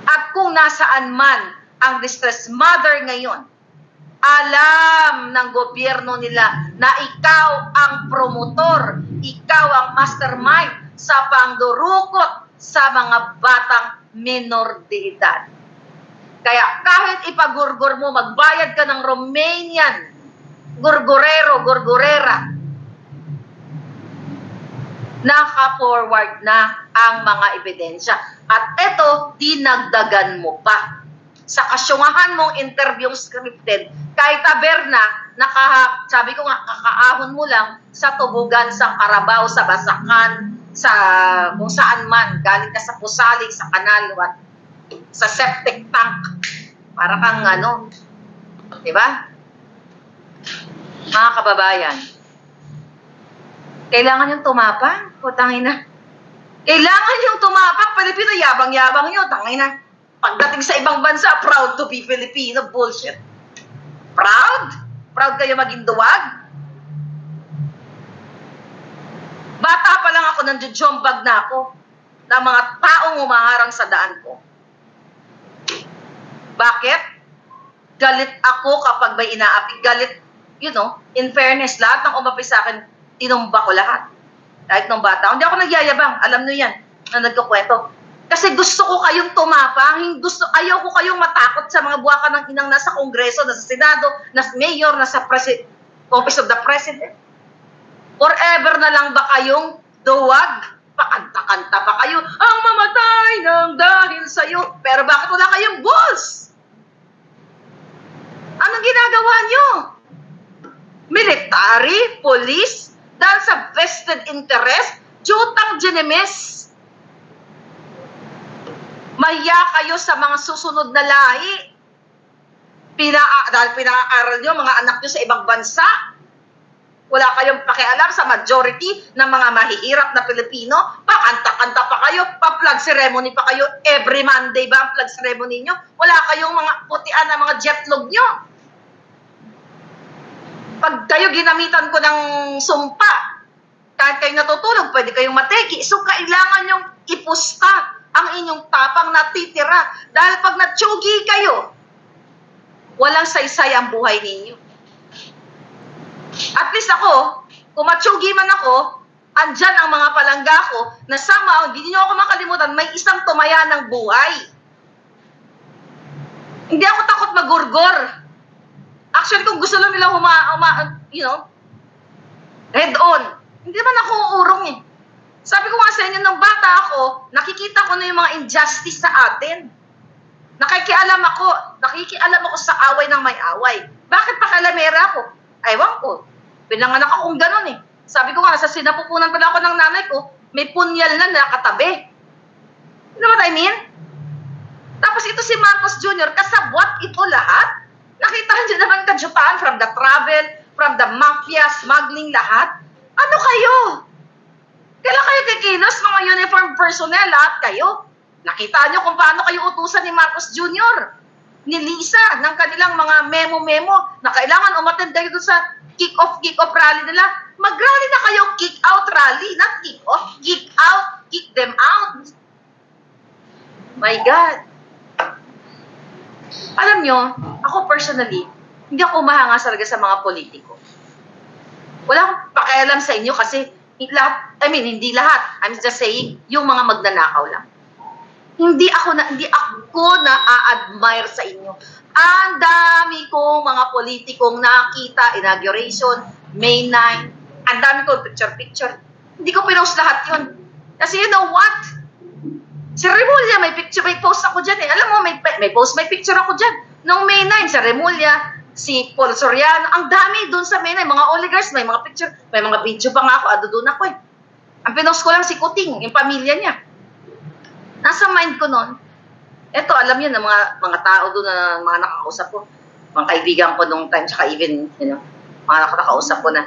At kung nasaan man ang distressed mother ngayon, alam ng gobyerno nila na ikaw ang promotor, ikaw ang mastermind sa pangdurukot sa mga batang minor de edad. Kaya kahit ipagurgur mo, magbayad ka ng Romanian gurgurera, naka-forward na ang mga ebidensya. At eto, dinagdagan mo pa. Sa kasyungahan mong interviewing scripted, kay Taberna, sabi ko nga, kakaahon mo lang sa tubugan, sa Carabao, sa Basakan, sa kung saan man, galing ka sa Pusalig, sa kanal, sa septic tank. Para kang di ba? Mga kababayan, kailangan yung tumapang, putangin na. Kailangan yung tumapang, Pilipino, yabang-yabang nyo, tangin na. Pagdating sa ibang bansa, proud to be Filipino, bullshit. Proud? Proud kayo maging duwag? Bata pa lang ako, nandiyojombag na ako ng mga taong umaharang sa daan ko. Bakit? Galit ako kapag may inaapi. Galit, in fairness, lahat ng umapi sa akin, tinumba ko lahat. Kahit nung bata. Hindi ako nagyayabang. Alam nyo yan, na nagkukwento. Kasi gusto ko kayong tumapang. Ayaw ko kayong matakot sa mga buwaka ng inang nasa Kongreso, nasa Senado, nasa Mayor, nasa Office of the President. Forever na lang ba kayong duwag? Pakanta-kanta pa kayo, ang mamatay ng dahil sa'yo. Pero bakit wala kayong balls? Anong ginagawa nyo? Military, police, dahil sa vested interest, jutang ginemes. Mahiya kayo sa mga susunod na lahi. Dahil pinaka-aral nyo, mga anak nyo sa ibang bansa. Wala kayong pakialam sa majority ng mga mahihirap na Pilipino. Pakanta-kanta pa kayo, pa-flag ceremony pa kayo. Every Monday ba ang flag ceremony nyo? Wala kayong mga putian na mga jetlog nyo. Pag kayo ginamitan ko ng sumpa, kahit kayo natutulog, pwede kayong mateki. So, kailangan nyong ipusta ang inyong tapang natitira. Dahil pag natsugi kayo, walang saysay ang buhay ninyo. At least ako, kung matsugi man ako, andyan ang mga palangga ko na somehow, hindi nyo ako makalimutan, may isang tumaya ng buhay. Hindi ako takot magurgor. Actually, kung gusto lang nilang head on, hindi naman ako uurong eh. Sabi ko nga sa inyo, nung bata ako, nakikita ko na yung mga injustice sa atin. Nakikialam ako sa away ng may away. Bakit pakalamera ako? Aywan ko. Pinanganak akong ganun eh. Sabi ko nga, sa sinapupunan pala ako ng nanay ko, may punyal na nakatabi. You know what I mean? Tapos ito si Marcos Jr., kasabwat ito lahat. Nakita niyo naman kadyutaan from the travel, from the mafia, smuggling, lahat. Ano kayo? Kailan kayo kikilos, mga uniform personnel, lahat kayo? Nakita niyo kung paano kayo utusan ni Marcos Jr., ni Liza, ng kanilang mga memo-memo na kailangan umattend kayo doon sa kick-off rally nila. Mag-rally na kayo, kick-out rally, not kick-off, kick-out, kick them out. My God. Alam nyo, ako personally, hindi ako mahanga talaga sa mga politiko. Wala akong pakialam sa inyo kasi hindi lahat, I'm just saying, yung mga magnanakaw lang. Hindi ako na-admire sa inyo. Ang dami kong mga politikong nakita, inauguration, May 9, ang dami ko picture. Hindi ko pinost lahat yun. Kasi you know what? Si Remulla, may post ako dyan eh. Alam mo, may picture ako dyan. Noong May 9, si Remulla, si Paul Soriano, ang dami doon sa May 9, mga oligarchs, may mga picture, may mga video pa nga ako, doon ako eh. Ang pinost ko lang si Kuting, yung pamilya niya. Nasa mind ko noon, eto, alam yun, ng mga tao doon na mga nakakausap ko, mga kaibigan ko noong time, tsaka even, mga nakakausap ko na,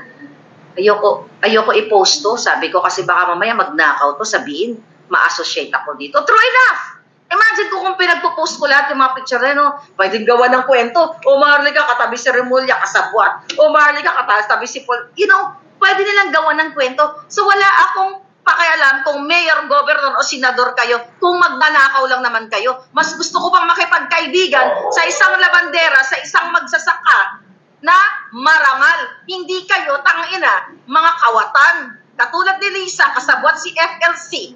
ayoko i-post to. Sabi ko kasi baka mamaya magnakaw to, sabihin, ma-associate ako dito. True enough! Imagine ko kung pinagpo-post ko lahat yung mga picture na no, pwedeng gawa ng kwento. O Marlica, katabi si Remulla, kasabwat. O Marlica, katabi si Paul. You know, pwede nilang gawa ng kwento. So wala akong pakialam kung mayor, governor o senador kayo, kung magnanakaw lang naman kayo. Mas gusto ko pang makipagkaibigan sa isang labandera, sa isang magsasaka na marangal. Hindi kayo, tangina, mga kawatan. Katulad ni Lisa, kasabwat si FLC,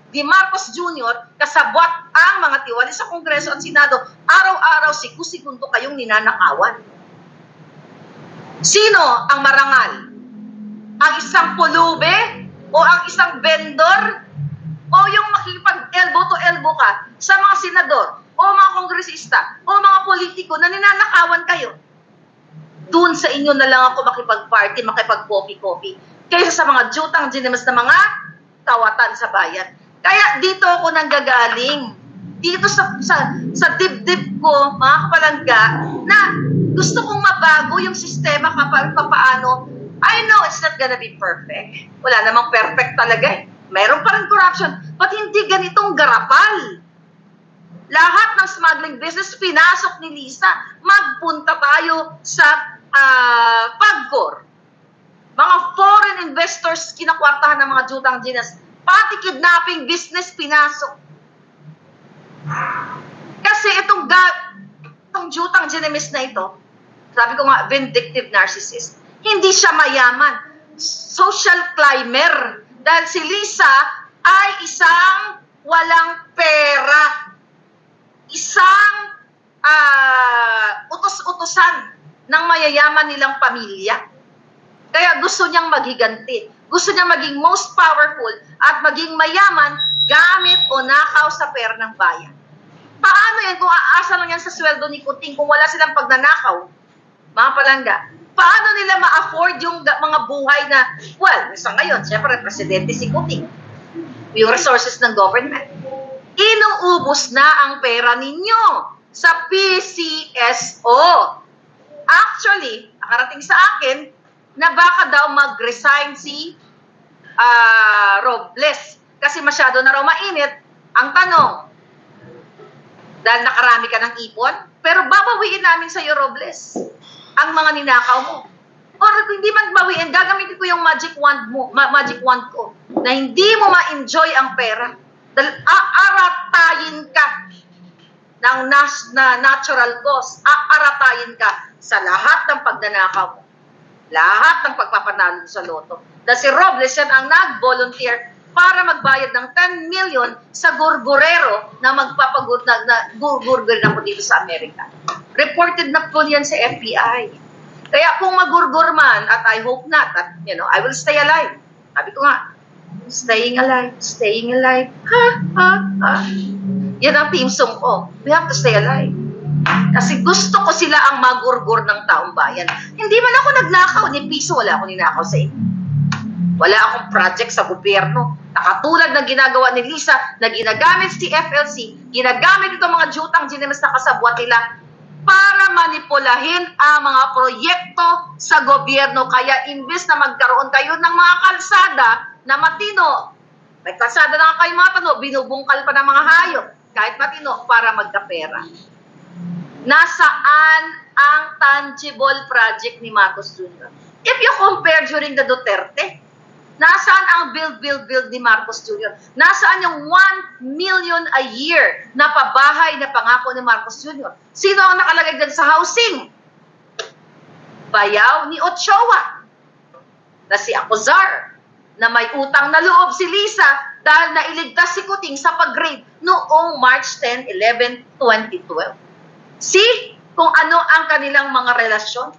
Di Marcos Jr., kasabwat ang mga tiwali sa Kongreso at Senado, araw-araw siku-segundo kayong ninanakawan. Sino ang marangal? Ang isang pulube? O ang isang vendor? O yung makikipag elbow to elbow ka sa mga senador? O mga kongresista? O mga politiko na ninanakawan kayo? Doon sa inyo na lang ako makipag-party, makipag-coffee-coffee, kaysa sa mga jutang ginimas na mga tawatan sa bayan. Kaya dito ako nanggagaling. Dito sa dibdib ko, mga kapalangga, na gusto kong mabago yung sistema kapag paano. I know it's not gonna be perfect. Wala namang perfect talaga eh. Meron pa rin corruption, but hindi ganitong garapal. Lahat ng smuggling business, pinasok ni Lisa. Magpunta tayo sa PAGCOR. Mga foreign investors, kinakwartahan ng mga jutang ginas. Pati kidnapping business, pinasok. Kasi itong jutang ginamis na ito, sabi ko nga, vindictive narcissist, hindi siya mayaman. Social climber. Dahil si Lisa ay isang walang pera. Isang utos-utosan ng mayayaman nilang pamilya. Kaya gusto niyang maghiganti. Gusto niyang maging most powerful at maging mayaman gamit o nakaw sa pera ng bayan. Paano yan kung aasa lang yan sa sweldo ni Kuting kung wala silang pagnanakaw? Mga palangga, paano nila ma-afford yung mga buhay na, well, sa ngayon, siyempre, presidente si Kuting. Yung resources ng government. Inuubos na ang pera ninyo sa PCSO. Actually, nakarating sa akin na baka daw mag-resign si Robles kasi masyado na raw mainit. Ang tanong, dahil nakarami ka ng ipon, pero babawiin namin sa iyo, Robles, ang mga ninakaw mo. Or hindi man bawiin, gagamitin ko yung magic wand ko na hindi mo ma-enjoy ang pera. Dahil aaratayin ka ng natural cause. Aaratayin ka sa lahat ng pagnanakaw mo. Lahat ng pagpapanalo sa loto. Dahil si Robles yan ang nag-volunteer para magbayad ng 10 million sa gurgurero na gurgurger na po dito sa Amerika. Reported na po yan sa FBI. Kaya kung magurgur man, at I hope not, that, I will stay alive. Sabi ko nga, staying alive, staying alive. Yan ang team song ko. We have to stay alive. Kasi gusto ko sila ang magurgur ng taong bayan. Hindi man ako nagnakaw ni piso, wala akong ninakaw sa inyo. Wala akong project sa gobyerno. Nakatulad ng ginagawa ni Lisa na ginagamit si FLC, ginagamit itong mga jutang ginimas na kasabwat nila para manipulahin ang mga proyekto sa gobyerno. Kaya imbes na magkaroon kayo ng mga kalsada na matino, may kalsada na kayo matano, binubungkal pa ng mga hayop, kahit matino, para magkapera. Nasaan ang tangible project ni Marcos Jr.? If you compare during the Duterte, nasaan ang build ni Marcos Jr.? Nasaan yung 1 million a year na pabahay na pangako ni Marcos Jr.? Sino ang nakalagay dyan sa housing? Bayaw ni Ochoa na si Acuzar na may utang na loob si Lisa dahil nailigtas si Kuting sa pag-raid noong March 10, 11, 2012. See kung ano ang kanilang mga relasyon?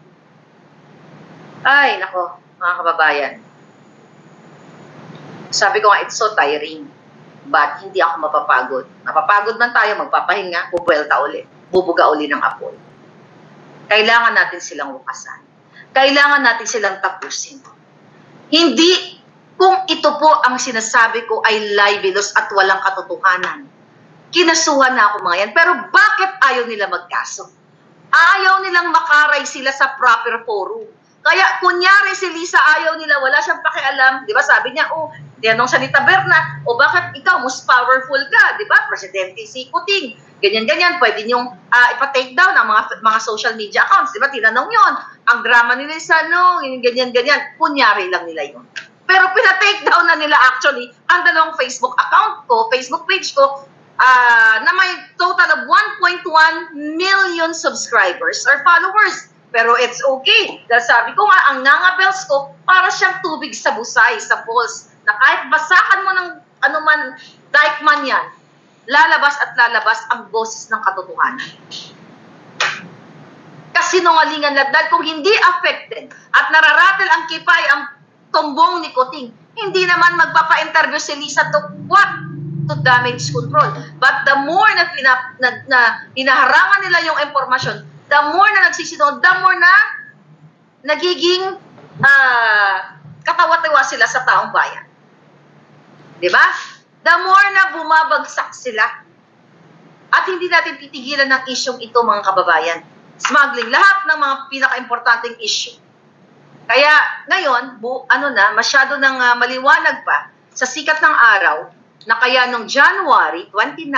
Ay, nako, mga kababayan. Sabi ko nga, it's so tiring. But hindi ako mapapagod. Napapagod man tayo, magpapahinga, bubuelta uli. Bubuga uli ng apoy. Kailangan natin silang wakasan. Kailangan natin silang tapusin. Hindi, kung ito po ang sinasabi ko ay libelous at walang katotohanan, kinasuhan na ako mga yan. Pero bakit ayaw nila magkaso? Ayaw nilang makaray sila sa proper forum. Kaya kunyari si Lisa ayaw nila, wala siyang pakialam, di ba sabi niya, oh, tinanong sa ni Taberna, o bakit ikaw, most powerful ka, di ba? Presidente si Kuting, ganyan-ganyan, pwede niyong ipa-take down ang mga social media accounts, di ba? Tinanong yon. Ang drama nila sa ganyan-ganyan, kunyari lang nila yun. Pero pina-take down na nila actually ang dalawang Facebook account ko, Facebook page ko, na may total of 1.1 million subscribers or followers. Pero it's okay. Dahil sabi ko nga, ang ngangabels ko, para siyang tubig sa busay, sa falls, na kahit basakan mo ng anuman, dike man yan, lalabas at lalabas ang boses ng katotohanan. Kasinungalingan lang. Dahil kung hindi affected at nararatel ang kipay, ang tumbong ni Kuting, hindi naman magpapa-interview si Lisa to what? To damage control. But the more na hinaharangan nila yung impormasyon, the more na nagsisinungaling, the more na nagiging katawa-tawa sila sa taong bayan. Diba? The more na bumabagsak sila. At hindi natin titigilan ng isyong ito, mga kababayan. Smuggling, lahat ng mga pinaka-importanting issue. Kaya ngayon, masyado nang maliwanag pa sa sikat ng araw na kaya nung January 29,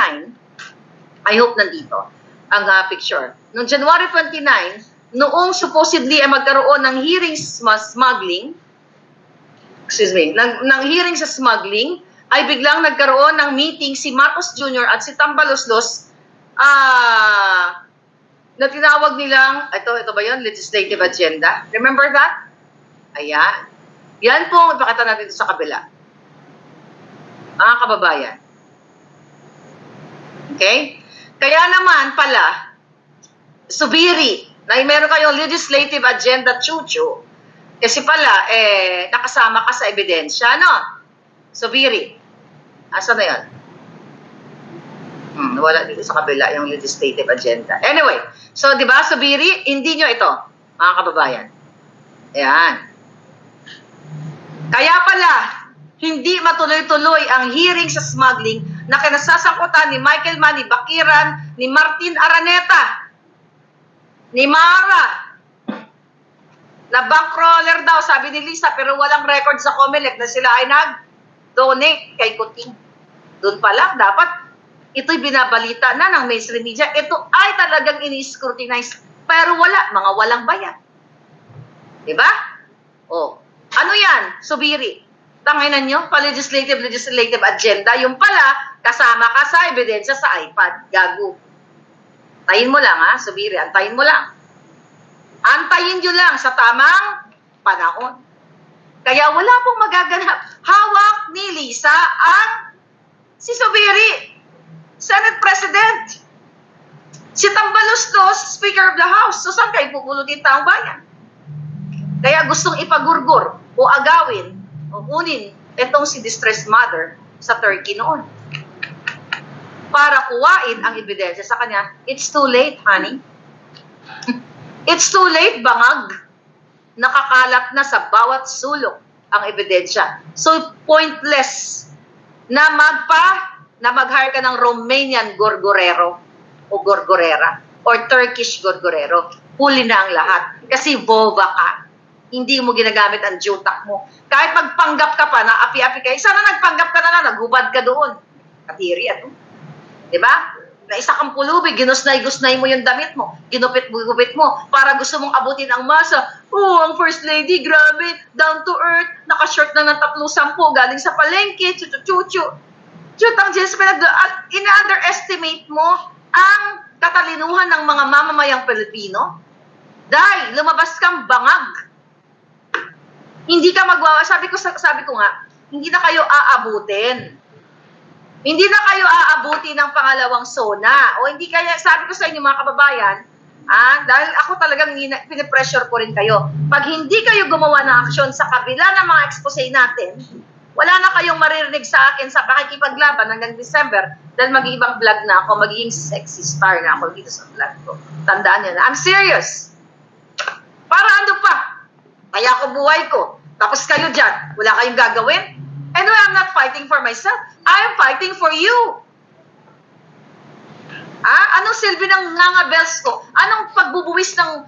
I hope nandito ang picture. Noong January 29, noong supposedly ay magkaroon ng hearings smuggling, ng hearing sa smuggling, ay biglang nagkaroon ng meeting si Marcos Jr. at si Tambaloslos na tinawag nilang, ito ba yun? Legislative agenda. Remember that? Ayan. Yan po, ipakita natin ito sa kabila. Mga kababayan. Okay? Kaya naman pala, subiri, na meron kayong legislative agenda, chuchu, kasi pala, nakasama ka sa ebidensya, no? Subiri. Asa na yan? Wala dito sa kabila yung legislative agenda. Anyway, so di ba, subiri, hindi nyo ito, mga kababayan. Ayan. Kaya pala, hindi matuloy-tuloy ang hearing sa smuggling na kinasasangkutan ni Michael Manny Bakiran, ni Martin Araneta, ni Mara, na bankroller daw, sabi ni Lisa, pero walang record sa COMELEC na sila ay nag-donate kay Kuting. Doon pa lang, dapat ito'y binabalita na ng mainstream media. Ito ay talagang ini-scrutinize, pero wala, mga walang bayan. Diba? O, ano yan? Subiri. Tanginan nyo, pa-legislative agenda, yung pala, kasama ka sa ebidensya sa iPad. Gago. Antayin mo lang, ha? Subiri, antayin mo lang. Antayin nyo lang sa tamang panahon. Kaya wala pong magaganap. Hawak ni Lisa ang si Subiri, Senate President. Si Tambaloslos, Speaker of the House. So, saan kayo pupulutin taong bayan? Kaya gustong ipagurgur o agawin o kunin itong si distressed mother sa Turkey noon. Para kuwain ang ebidensya sa kanya, it's too late, honey. It's too late, bangag. Nakakalat na sa bawat sulok ang ebidensya. So, pointless na mag-hire ka ng Romanian gorgorero o gorgorera or Turkish gorgorero. Huli na ang lahat. Kasi boba ka. Hindi mo ginagamit ang jutak mo. Kahit magpanggap ka pa na api-api kayo, sana nagpanggap ka na lang, naghubad ka doon. Katiri, ano? Diba? Na isa kang pulubi, ginusnay-gusnay mo yung damit mo, ginupit-gupit mo, para gusto mong abutin ang masa. Oh, ang First Lady, grabe, down to earth, naka-short na ng 3-10, galing sa palengke, chuchu-chuchu. Chutang Jess, ina-underestimate mo ang katalinuhan ng mga mamamayang Pilipino? Dahil lumabas kang bangag. Hindi ka sabi ko nga, hindi na kayo aabutin. Hindi na kayo aabutin ng pangalawang SONA. O hindi kaya, sabi ko sa inyo mga kababayan, dahil ako talagang pinipressure ko rin kayo. Pag hindi kayo gumawa ng aksyon sa kabila ng mga expose natin, wala na kayong maririnig sa akin sa pakikipaglaban hanggang December dahil mag-iibang vlog na ako, magiging sexy star na ako dito sa vlog ko. Tandaan nyo na, I'm serious. Para ano pa? Kaya ako buhay ko. Tapos kayo dyan, wala kayong gagawin? Anyway, I'm not fighting for myself. I'm fighting for you. Anong silbi ng ngangabels ko? Anong pagbubuwis ng,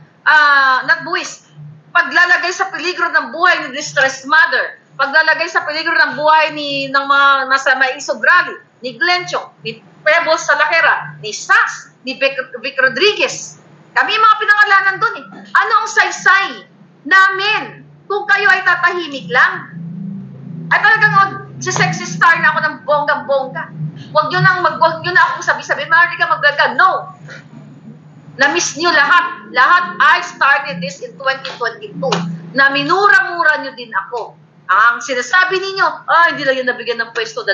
not buwis, paglalagay sa peligro ng buhay ni distressed mother, paglalagay sa peligro ng buhay ng mga nasa Maisog Rally, ni Glencho, ni Pebbles Salajera, ni Sax, ni Vic Rodriguez. Kami yung mga pinangalanan doon eh. Ano ang saysay namin kung kayo ay tatahimik lang? Ay talagang sexy star na ako ng bonggang-bongga. Huwag nyo na akong sabi-sabi, Marika, maglaga. No! Na-miss nyo lahat. Lahat, I started this in 2022. Na minura-mura nyo din ako. Ang sinasabi ninyo, hindi lang yun nabigyan ng pwesto,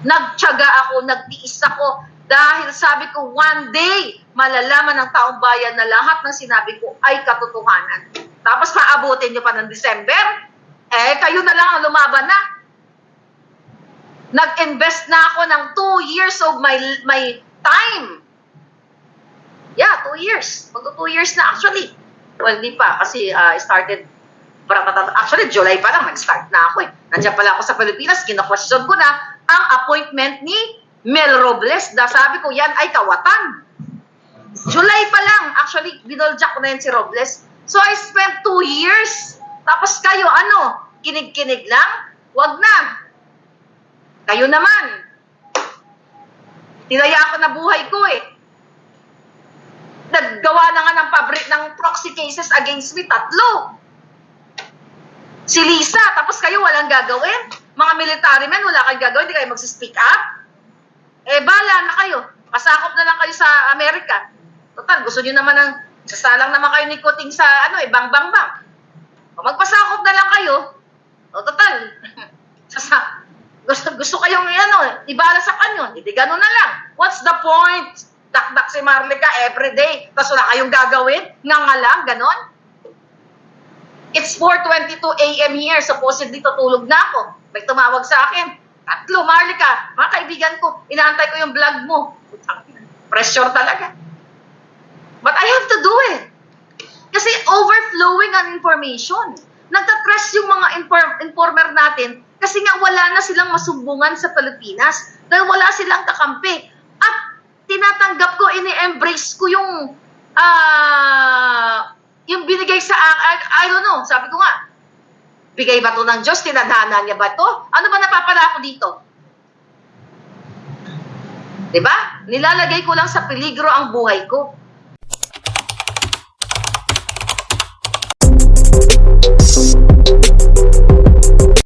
Nagtiyaga ako, nagtiis ako, dahil sabi ko, one day, malalaman ng taong bayan na lahat ng sinabi ko ay katotohanan. Tapos paabutin nyo pa ng December, kayo na lang ang lumaban na. Nag-invest na ako ng 2 years of my time. Yeah, 2 years. Mag 2 years na actually. Well, hindi pa kasi started, actually July pa lang, nag-start na ako eh. Nandiyan pala ako sa Pilipinas, kina-question ko na ang appointment ni Mel Robles. Sabi ko, yan ay kawatan. July pa lang, actually, binoljak ko na yan si Robles. So I spent 2 years. Tapos kayo, kinig-kinig lang? Wag na. Kayo naman. Tinaya ko na buhay ko eh. Naggawa na nga ng proxy cases against me, 3. Si Lisa, tapos kayo walang gagawin. Mga military men, wala kayong gagawin, hindi kayo magsispeak up. Bala na kayo. Pasakop na lang kayo sa Amerika. Total, gusto nyo naman sasalang naman kayo ni Kuting sa bang. O magpasakop na lang kayo. O total, gusto kayong ibala sa kanyon. Hindi ganun na lang. What's the point? Dakdak si Marlica everyday. Tapos wala kayong gagawin? Nga lang, ganon. It's 4:22 a.m. here. Supposedly tutulog na ako. May tumawag sa akin. 3, Marlica, mga kaibigan ko, inaantay ko yung vlog mo. Pressure talaga. But I have to do it. Kasi overflowing ang information. Nagtatress yung mga informer natin kasi nga wala na silang masumbungan sa Pilipinas dahil wala silang kakampi. At tinatanggap ko, ini-embrace ko yung binigay sa I don't know, sabi ko nga, bigay ba to ng Diyos? Tinadhana niya ba to? Ano ba napapala ako dito? Diba? Nilalagay ko lang sa peligro ang buhay ko.